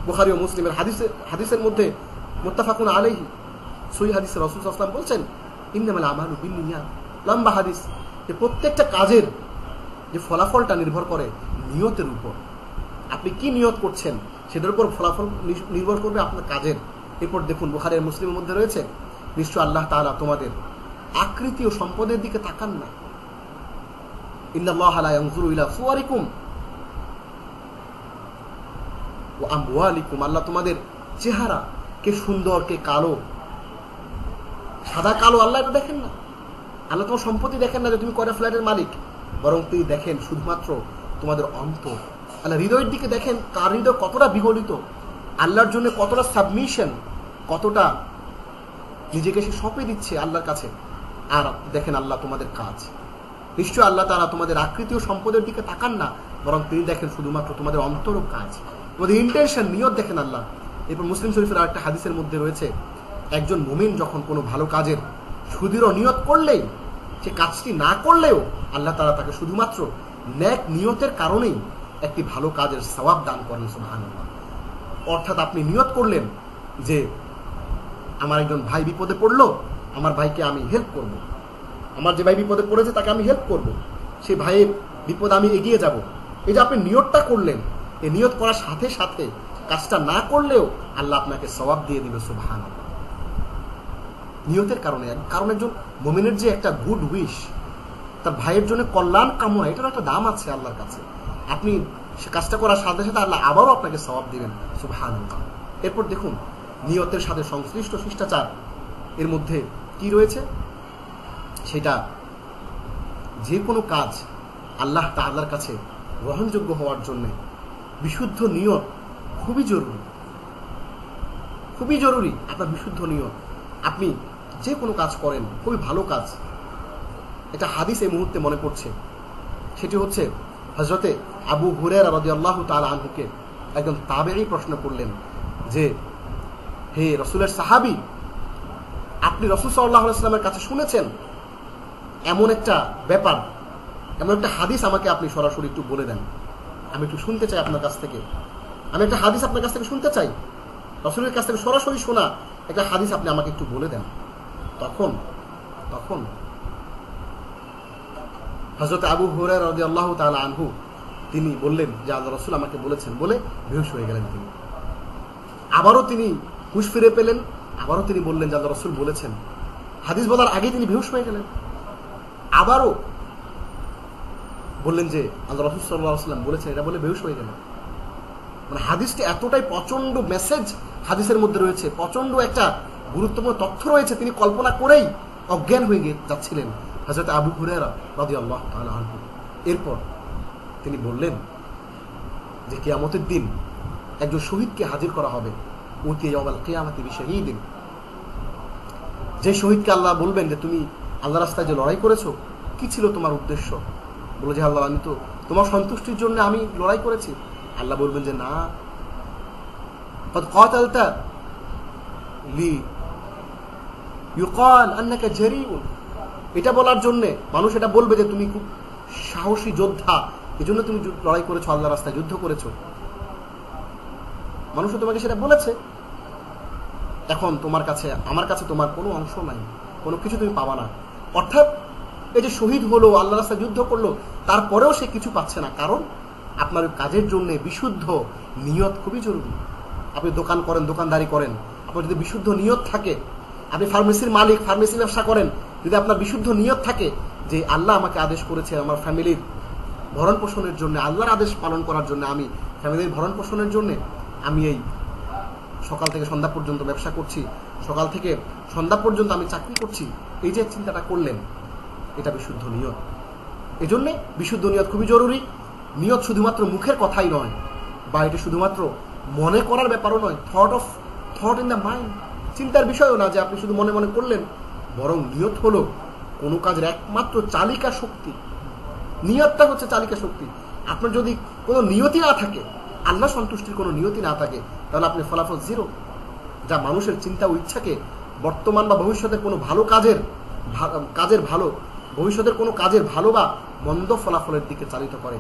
বুখারী ও মুসলিমের হাদিসের মধ্যে মুত্তাফাকুন আলাইহি সহিহ হাদিসে রাসূল সাল্লাল্লাহু আলাইহি ওয়াসাল্লাম বলছেন, ইন্নামাল আমালু বিন্নিয়াত, লম্বা হাদিস, যে প্রত্যেকটা কাজের যে ফলাফলটা নির্ভর করে নিয়তের উপর। আপনি কি নিয়ত করছেন সেটার উপর ফলাফল নির্ভর করবে আপনার কাজের। এরপর দেখুন বুখারী ও মুসলিমের মধ্যে রয়েছে, নিশ্চয় আল্লাহ তাআলা তোমাদের আকৃতি ও সম্পদের দিকে তাকান না। ইন্নাল্লাহা লা ইয়ানজুরু ইলা সুওয়ারিকুম ওয়া আমওয়ালিকুম। আল্লাহ তোমাদের চেহারা, কে সুন্দর কে কালো, সাদা কালো, আল্লাহ এটা দেখেন না। আল্লাহ তোমার সম্পত্তি দেখেন না যে তুমি কয়টা ফ্ল্যাটের মালিক, বরং তিনি দেখেন শুধুমাত্র তোমাদের অন্তর। আল্লাহ হৃদয়ের দিকে দেখেন, কার হৃদয় কতটা বিগলিত, আল্লাহর জন্য কতটা সাবমিশন, কতটা নিজেকে সে সঁপে দিচ্ছে আল্লাহর কাছে। আর দেখেন আল্লাহ তোমাদের কাজ। নিশ্চয় আল্লাহ তাআলা তোমাদের আকৃতি ও সম্পদের দিকে তাকান না, বরং তিনি দেখেন শুধুমাত্র তোমাদের অন্তর ও কাজ, তোমাদের ইন্টেনশন, নিয়ত দেখেন আল্লাহ। এরপর মুসলিম শরীফের আরেকটা হাদিসের মধ্যে রয়েছে, একজন মুমিন যখন কোনো ভালো কাজের সুদৃঢ় নিয়ত করলেই, সে কাজটি না করলেও আল্লাহ তাআলা তাকে শুধুমাত্র নেক নিয়তের কারণেই একটি ভালো কাজের সওয়াব দান করেন। সুবহানাল্লাহ। অর্থাৎ আপনি নিয়ত করলেন যে আমার একজন ভাই বিপদে পড়লো, আমার ভাইকে আমি হেল্প করব, আমার যে ভাই বিপদে পড়েছে তাকে আমি হেল্প করব, সেই ভাইয়ের বিপদ আমি এগিয়ে যাব। এই যে আপনি নিয়তটা করলেন, এই নিয়ত করার সাথে সাথে কাজটা না করলেও আল্লাহ আপনাকে সওয়াব দিয়ে দিবে। সুবহানাল্লাহ। নিয়তের কারণে, কারণ একজন মুমিনের যে একটা গুড উইশ, তার ভাইয়ের জন্য কল্যাণ কামনা, এটার একটা দাম আছে আল্লাহর কাছে। আপনি সে কাজটা করার সাথে সাথে আল্লাহ আবারও আপনাকে সওয়াব দিবেন। সুবহানাল্লাহ। এরপর দেখুন নিয়তের সাথে সংশ্লিষ্ট শিষ্টাচার এর মধ্যে কি রয়েছে, সেটা যে কোনো কাজ আল্লাহ তাআলার কাছে গ্রহণযোগ্য হওয়ার জন্য বিশুদ্ধ নিয়ত খুবই জরুরি, খুবই জরুরি। আপনার বিশুদ্ধ নিয়ত, আপনি যে কোনো কাজ করেন, খুবই ভালো কাজ। এটা হাদিস এই মুহূর্তে মনে পড়ছে, সেটি হচ্ছে হযরতে আবু হুরায়রা রাদিয়াল্লাহু তাআলা আনহুকে একজন তাবেঈ প্রশ্ন করলেন যে, হে রাসূলের সাহাবী, আপনি রাসূল সাল্লাল্লাহু আলাইহি ওয়াসাল্লামের কাছে শুনেছেন এমন একটা ব্যাপার, এমন একটা হাদিস আমাকে আপনি সরাসরি একটু বলে দেন, আমি একটু শুনতে চাই আপনার কাছ থেকে। আমি একটা হাদিস আপনার কাছ থেকে শুনতে চাই, রাসূলের কাছ থেকে সরাসরি শোনা একটা হাদিস আপনি আমাকে একটু বলে দেন। তখন হযরত আবু হুরায়রা রাদিয়াল্লাহু তাআলা আনহু তিনি বললেন যে আল্লাহ রাসূল আমাকে বলেছেন, বলে বেহুশ হয়ে গেলেন তিনি। আবারও তিনি হুঁশ ফিরে পেলেন, আবারও তিনি বললেন যে আল্লাহ রাসূল বলেছেন। হাদিস বলার আগে তিনি বেহুশ হয়ে গেলেন, আবারও বললেন যে আল্লাহ রাসূল সাল্লাল্লাহু আলাইহি ওয়াসাল্লাম বলেছেন, এটা বলে বেহুশ হয়ে গেলেন। মানে হাদিসটি এতটাই প্রচন্ড মেসেজ হাদিসের মধ্যে রয়েছে, প্রচন্ড একটা গুরুত্বপূর্ণ তথ্য রয়েছে, তিনি কল্পনা করেই অজ্ঞান হয়ে যাচ্ছিলেন হযরত আবু হুরায়রা রাদিয়াল্লাহু তাআলা আনহু। এরপর তিনি বললেন যে কিয়ামতের দিন একজন শহীদকে হাজির করা হবে, উতি ইয়াউমাল কিয়ামাতি বিশহীদিন। যে শহীদকে আল্লাহ বলবেন যে তুমি আল্লাহর রাস্তায় যে লড়াই করেছো, কি ছিল তোমার উদ্দেশ্য? বলে যে আল্লাহ, আমি তো তোমার সন্তুষ্টির জন্য আমি লড়াই করেছি। আল্লাহ বলবেন যে না, قد قاتلت লিইউকাল আন্নাকা জারিউন। এটা বলার জন্য মানুষ এটা বলবে যে তুমি খুব সাহসী যোদ্ধা, এজন্য তুমি লড়াই করেছো, আল্লাহর রাস্তায় যুদ্ধ করেছো। মানুষ তোমাকে সেটা বলেছে। এখন তোমার কাছে আমার কাছে তোমার কোনো অংশ নাই, কোনো কিছু তুমি পাবা না। অর্থাৎ এই যে শহীদ হলো, আল্লাহর রাস্তায় যুদ্ধ করলো, তারপরেও সে কিছু পাচ্ছে না। কারণ আপনার কাজের জন্য বিশুদ্ধ নিয়ত খুবই জরুরি। আপনি দোকান করেন, দোকানদারি করেন, আপনার যদি বিশুদ্ধ নিয়ত থাকে, আপনি ফার্মেসির মালিক, ফার্মেসি ব্যবসা করেন, যদি আপনার বিশুদ্ধ নিয়ত থাকে যে আল্লাহ আমাকে আদেশ করেছে আমার ফ্যামিলির ভরণ পোষণের জন্য, আল্লাহর আদেশ পালন করার জন্য, আমি ফ্যামিলির ভরণ পোষণের জন্য আমি এই সকাল থেকে সন্ধ্যা পর্যন্ত ব্যবসা করছি, সকাল থেকে সন্ধ্যা পর্যন্ত আমি চাকরি করছি, এই যে চিন্তাটা করলেন, এটা বিশুদ্ধ নিয়ত। এই জন্যে বিশুদ্ধ নিয়ত খুবই জরুরি। নিয়ত শুধুমাত্র মুখের কথাই নয়, বা এটা শুধুমাত্র মনে করার ব্যাপারও নয়, থট ইন দ্য মাইন্ড, চিন্তার বিষয়ও না যে আপনি শুধু মনে মনে করলেন, বরং নিয়ত হলো কোনো কাজের একমাত্র চালিকা শক্তি। নিয়তটা হচ্ছে চালিকা শক্তি। আপনার যদি কোনো নিয়তি না থাকে, আল্লাহ সন্তুষ্টির কোনো নিয়তি না থাকে, তাহলে আপনি ফলাফল জিরো। যা মানুষের চিন্তা ও ইচ্ছাকে বর্তমান বা ভবিষ্যতের কোনো ভালো কাজের ভালো ভবিষ্যতের কোনো কাজের ভালো বা মন্দ ফলাফলের দিকে চালিত করে।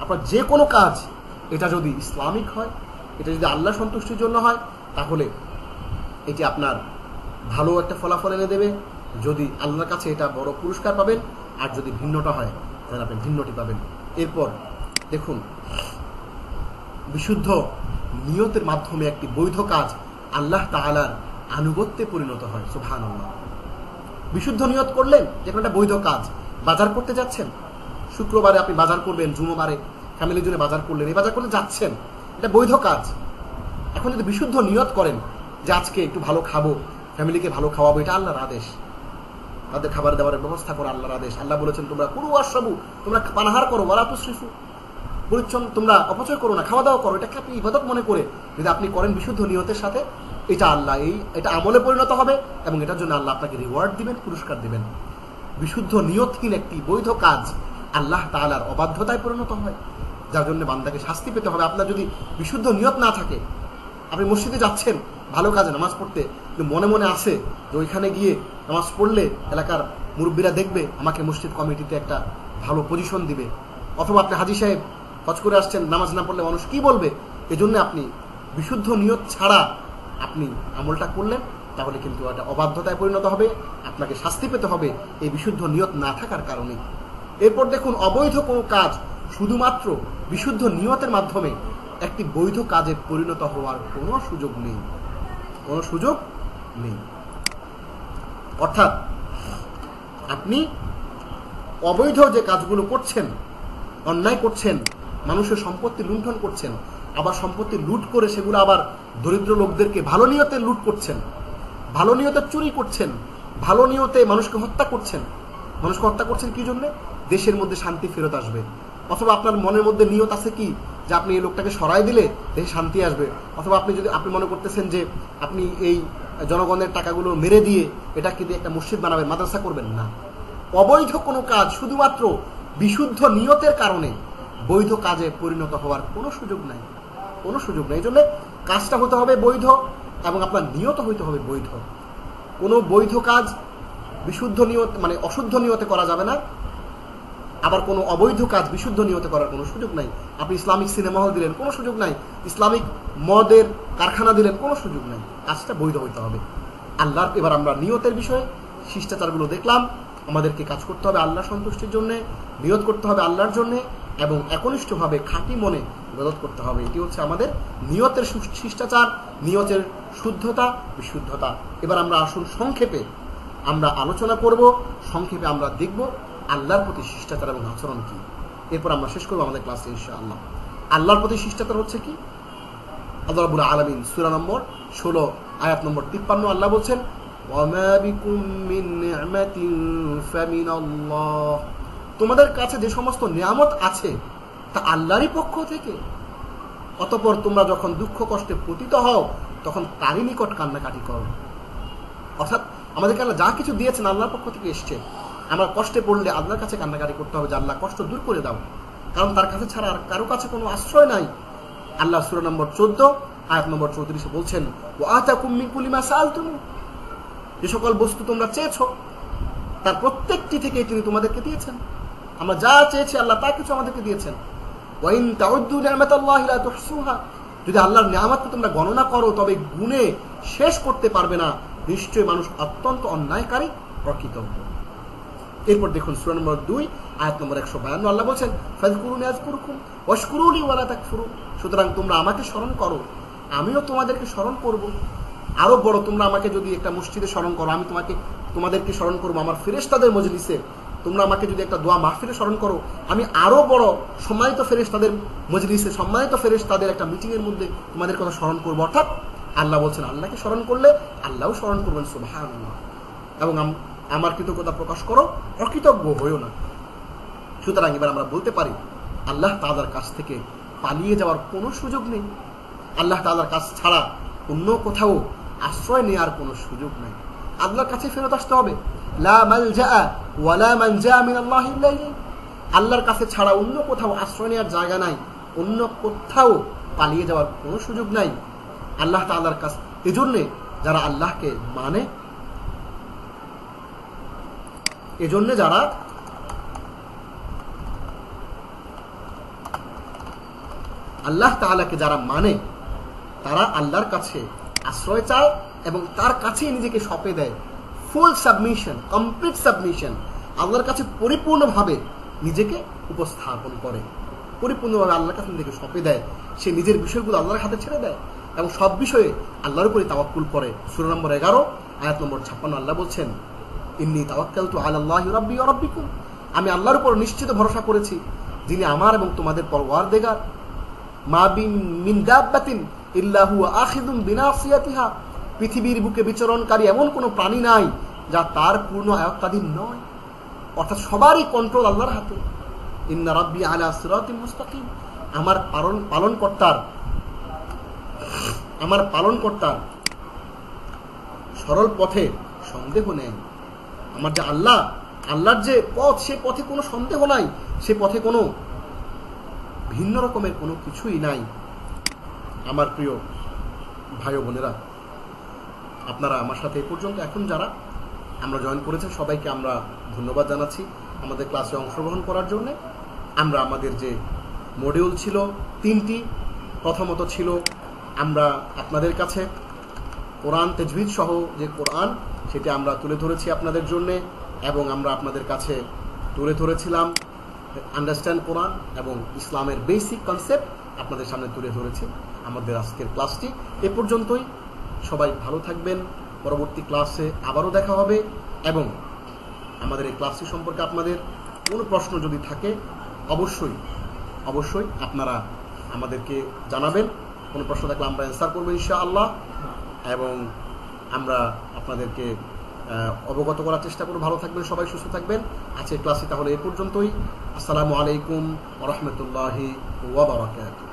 আপনার যে কোনো কাজ, এটা যদি ইসলামিক হয়, এটা যদি আল্লাহ সন্তুষ্টির জন্য হয়, তাহলে এটি আপনার ভালো একটা ফলাফল এনে দেবে। যদি আল্লাহর কাছে এটা বড় পুরস্কার পাবেন, আর যদি ভিন্নটা হয় তাহলে আপনি ভিন্নটি পাবেন। এরপর দেখুন, বিশুদ্ধ নিয়তের মাধ্যমে একটি বৈধ কাজ আল্লাহ তাআলার আনুগত্যে পরিণত হয়। সুবহানাল্লাহ। বিশুদ্ধ নিয়ত করলেন যে কোনো একটা বৈধ কাজ, বাজার করতে যাচ্ছেন, শুক্রবারে আপনি বাজার করবেন, জুমাবারে ফ্যামিলির জন্য বাজার করলেন, এই বাজার করতে যাচ্ছেন, এটা বৈধ কাজ। এখন যদি বিশুদ্ধ নিয়ত করেন যে আজকে একটু ভালো খাবো, ফ্যামিলিকে ভালো খাওয়াবো, এটা আল্লাহর আদেশ, তাদের খাবার দাবারের ব্যবস্থা করো আল্লাহর আদেশ। আল্লাহ বলেছেন তোমরা কুলু ওয়াশরাবু, তোমরা পানাহার করো, ওয়ালা তুসরিফু, পরিচ্ছন্ন, তোমরা অপচয় করো না, খাওয়া দাওয়া করো। এটাকে আপনি ইবাদত মনে করে যদি আপনি করেন বিশুদ্ধ নিয়তের সাথে, এটা আল্লাহ এটা আমলে পরিণত হবে, এবং এটার জন্য আল্লাহ আপনাকে রিওয়ার্ড দিবেন, পুরস্কার দিবেন। বিশুদ্ধ নিয়তহীন একটি বৈধ কাজ আল্লাহ তাআলার অবাধ্যতায় পরিণত হয়, যার জন্য বান্দাকে শাস্তি পেতে হবে। আপনার যদি বিশুদ্ধ নিয়ত না থাকে, আপনি মসজিদে যাচ্ছেন ভালো কাজে নামাজ পড়তে, কিন্তু মনে মনে আসে যে ওইখানে গিয়ে নামাজ পড়লে এলাকার মুরব্বীরা দেখবে, আমাকে মসজিদ কমিটিতে একটা ভালো পজিশন দিবে, অথবা আপনি হাজী সাহেব হজ করে আসছেন, নামাজ না পড়লে মানুষ কি বলবে, এজন্য আপনি বিশুদ্ধ নিয়ত ছাড়া আপনি আমলটা করলেন, তাহলে কিন্তু এটা অবাধ্যতায় পরিণত হবে, আপনাকে শাস্তি পেতে হবে এই বিশুদ্ধ নিয়ত না থাকার কারণে। এরপর দেখুন, অবৈধ কোনো কাজ শুধুমাত্র বিশুদ্ধ নিয়তের মাধ্যমে একটি বৈধ কাজে পরিণত হওয়ার কোনো সুযোগ নেই, কোনো সুযোগ নেই। অর্থাৎ আপনি অবৈধ যে কাজগুলো করছেন, অন্যায় করছেন, মানুষের সম্পত্তি লুণ্ঠন করছেন, আবার সম্পত্তি লুট করে সেগুলো আবার দরিদ্র লোকদেরকে ভালো নিয়তে লুট করছেন, ভালো নিয়তে চুরি করছেন, ভালো নিয়তে মানুষকে হত্যা করছেন। মানুষকে হত্যা করছেন কি জন্য? দেশের মধ্যে শান্তি ফেরত আসবে। অথবা আপনার মনের মধ্যে নিয়ত আছে কি যে আপনি এই লোকটাকে সরাই দিলে দেশে শান্তি আসবে। অথবা আপনি মনে করতেছেন যে আপনি এই জনগণের টাকাগুলো মেরে দিয়ে এটা কিন্তু একটা মসজিদ বানাবেন, মাদ্রাসা করবেন না। অবৈধ কোনো কাজ শুধুমাত্র বিশুদ্ধ নিয়তের কারণে বৈধ কাজে পরিণত হওয়ার কোনো সুযোগ নাই, কোনো সুযোগ নেই। এই জন্য কাজটা হতে হবে বৈধ, এবং আপনার নিয়ত হইতে হবে বৈধ। কোনো বৈধ কাজ বিশুদ্ধ নিয়ত মানে অশুদ্ধ নিয়তে করা যাবে না, আবার কোনো অবৈধ কাজ বিশুদ্ধ নিয়তে করার কোনো সুযোগ নাই। আপনি ইসলামিক সিনেমা হল দিলেন, কোনো সুযোগ নাই। ইসলামিক মদের কারখানা দিলেন, কোনো সুযোগ নাই। কাজটা বৈধ হইতে হবে আল্লাহর। এবার আমরা নিয়তের বিষয়ে শিষ্টাচারগুলো দেখলাম। আমাদেরকে কাজ করতে হবে আল্লাহর সন্তুষ্টির জন্য, নিয়ত করতে হবে আল্লাহর জন্য, এবং একনিষ্ঠভাবে খাঁটি মনে ইবাদত করতে হবে। এটি হচ্ছে আমাদের নিয়তের শিষ্টাচার, নিয়তের শুদ্ধতা, বিশুদ্ধতা। এবার আমরা আসুন সংক্ষেপে আমরা আলোচনা করব, সংক্ষেপে আমরা দেখব আল্লাহর প্রতি শিষ্টাচার এবং আচরণ কি। এরপর আমরা শেষ করবো আমাদের ক্লাসে ইনশাআল্লাহ। আল্লাহর প্রতি শিষ্টাচার হচ্ছে কি? আল্লাহ রাব্বুল আলামিন সূরা নম্বর 16 আয়াত নম্বর 53 আল্লাহ বলছেন ওয়ামা বিকুম মিন নি'মাতিন ফামিনাল্লাহ, তোমাদের কাছে যে সমস্ত নিয়ামত আছে তা আল্লাহরই পক্ষ থেকে। অতঃপর তোমরা যখন দুঃখ কষ্টে পতিত হও তখন তারই নিকট কান্নাকাটি করো। অর্থাৎ আমাদেরকে আল্লাহ যা কিছু দিয়েছেন আল্লাহর পক্ষ থেকে এসছে। আমরা কষ্টে পড়লে আল্লাহর কাছে কান্নাকাটি করতে হবে যে আল্লাহ কষ্ট দূর করে দাও, কারণ তার কাছে ছাড়া আর কারো কাছে কোনো আশ্রয় নাই। আল্লাহ সূরা নম্বর 14 আয়াত নম্বর 34 বলছেন ওয়া আতাকুম মিন কুল্লি মা সাআলতুম, যে সকল বস্তু তোমরা চেয়েছো তার প্রত্যেকটি থেকে তিনি তোমাদেরকে দিয়েছেন। আমরা যা চেয়েছি আল্লাহ তা কিছু আমাদেরকে দিয়েছেন। ওয়া ইন তাউদ্দু নি'মাতাল্লাহি লা তুহসুহা, যদি আল্লাহর নিয়ামতকে তোমরা গণনা করো তবে গুণে শেষ করতে পারবে না। নিশ্চয়ই মানুষ অত্যন্ত অন্যায়কারী, অকৃতজ্ঞ। এরপর দেখুন সূরা নম্বর 2 আয়াত নম্বর 152 আল্লাহ বলেন ফাযকুরুনি আযকুরুকুম ওয়াশকুরুলি ওয়ালা তাকফুরুন, সুতরাং তোমরা আমাকে স্মরণ করো আমিও তোমাদেরকে স্মরণ করব। আরো বড়, তোমরা আমাকে যদি একটা মসজিদে স্মরণ করো আমি তোমাদেরকে স্মরণ করব আমার ফেরেশতাদের মজলিসে। তোমরা আমাকে যদি একটা দোয়া মাহফিলে স্মরণ করো আমি আরো বড় সম্মানিত ফেরেশতাদের মজলিসে, সম্মানিত ফেরেশতাদের একটা মিটিং এর মধ্যে তোমাদের কথা স্মরণ করব। অর্থাৎ আল্লাহ বলছেন আল্লাহকে স্মরণ করলে আল্লাহও স্মরণ করবেন সুবহানাল্লাহ। এবং আমার কৃতজ্ঞতা প্রকাশ করো, অকৃতজ্ঞ হইও না। সুতরাং এবার আমরা বলতে পারি আল্লাহ তাআলার কাছ থেকে পালিয়ে যাওয়ার কোনো সুযোগ নেই। আল্লাহ তাআলার কাছ ছাড়া অন্য কোথাও আশ্রয় নেওয়ার কোনো সুযোগ নেই। আল্লাহর কাছে ফেরত আসতে হবে। লা মালজা ওয়ালা মানজা মিনাল্লাহি ইল্লা ইলাইহি, আল্লাহর কাছে ছাড়া অন্য কোথাও আশ্রয় নেওয়ার জায়গা নাই, অন্য কোথাও পালিয়ে যাওয়ার কোনো সুযোগ নাই আল্লাহ তাআলার কাছে। এজন্য যারা আল্লাহকে মানে, এজন্য যারা আল্লাহ তাআলাকে যারা মানে তারা আল্লাহর কাছে আশ্রয় চায় এবং তার কাছেই নিজেকে সঁপে দেয়। ফুল সাবমিশন, কমপ্লিট সাবমিশন, আল্লাহর কাছে পরিপূর্ণভাবে নিজেকে উপস্থাপন করে, পরিপূর্ণভাবে আল্লাহর কাছে নিজেকে সঁপে দেয়। সে নিজের বিষয়গুলো আল্লাহর হাতে ছেড়ে দেয় এবং সব বিষয়ে আল্লাহর উপরে তাওয়াক্কুল করে। সূরা নম্বর 11 আয়াত নম্বর 56 আল্লাহ বলছেন ইন্নী তাওয়াক্কালতু আলাল্লাহি রাব্বি ওয়া রাব্বিকুম, আমি আল্লাহর উপর নিশ্চিত ভরসা করেছি যিনি আমার এবং তোমাদের পরওয়ারদিগার। মা মিন দাব্বাতিন ইল্লা হুয়া আখিযুম বিনাসিয়াতিহা, পৃথিবীর বুকে বিচরণকারী এমন কোনো প্রাণী নাই যা তার পূর্ণ আয়ত্তাধীন নয়। অর্থাৎ সবারই কন্ট্রোল আল্লাহর হাতে। ইন্না রাব্বি আলা সিরাতিন মুস্তাকিম, আমার পালনকর্তার সরল পথে সন্দেহ নেই। আমার যে আল্লাহর যে পথ, সে পথে কোনো সন্দেহ নাই, সে পথে কোনো ভিন্ন রকমের কোনো কিছুই নাই। আমার প্রিয় ভাই ও বোনেরা, আপনারা আমার সাথে এ পর্যন্ত এখন যারা আমরা জয়েন করেছেন সবাইকে আমরা ধন্যবাদ জানাচ্ছি আমাদের ক্লাসে অংশগ্রহণ করার জন্য। আমরা আমাদের যে মডিউল ছিল 3টি, প্রথমত ছিল আমরা আপনাদের কাছে কোরআন তাজবিদ সহ যে কোরআন সেটা আমরা তুলে ধরেছি আপনাদের জন্য, এবং আমরা আপনাদের কাছে তুলে ধরেছিলাম আন্ডারস্ট্যান্ড কোরআন এবং ইসলামের বেসিক কনসেপ্ট আপনাদের সামনে তুলে ধরেছি। আমাদের আজকের ক্লাসটি এ পর্যন্তই। সবাই ভালো থাকবেন। পরবর্তী ক্লাসে আবারও দেখা হবে এবং আমাদের এই ক্লাসটি সম্পর্কে আপনাদের কোনো প্রশ্ন যদি থাকে অবশ্যই আপনারা আমাদেরকে জানাবেন। কোনো প্রশ্ন থাকলে আমরা অ্যান্সার করবো ইনশাআল্লাহ, এবং আমরা আপনাদেরকে অবগত করার চেষ্টা করব। ভালো থাকবেন সবাই, সুস্থ থাকবেন। আজকের ক্লাসটি তাহলে এ পর্যন্তই। আসসালামু আলাইকুম ওয়া রাহমাতুল্লাহি ওয়া বারাকাতুহু।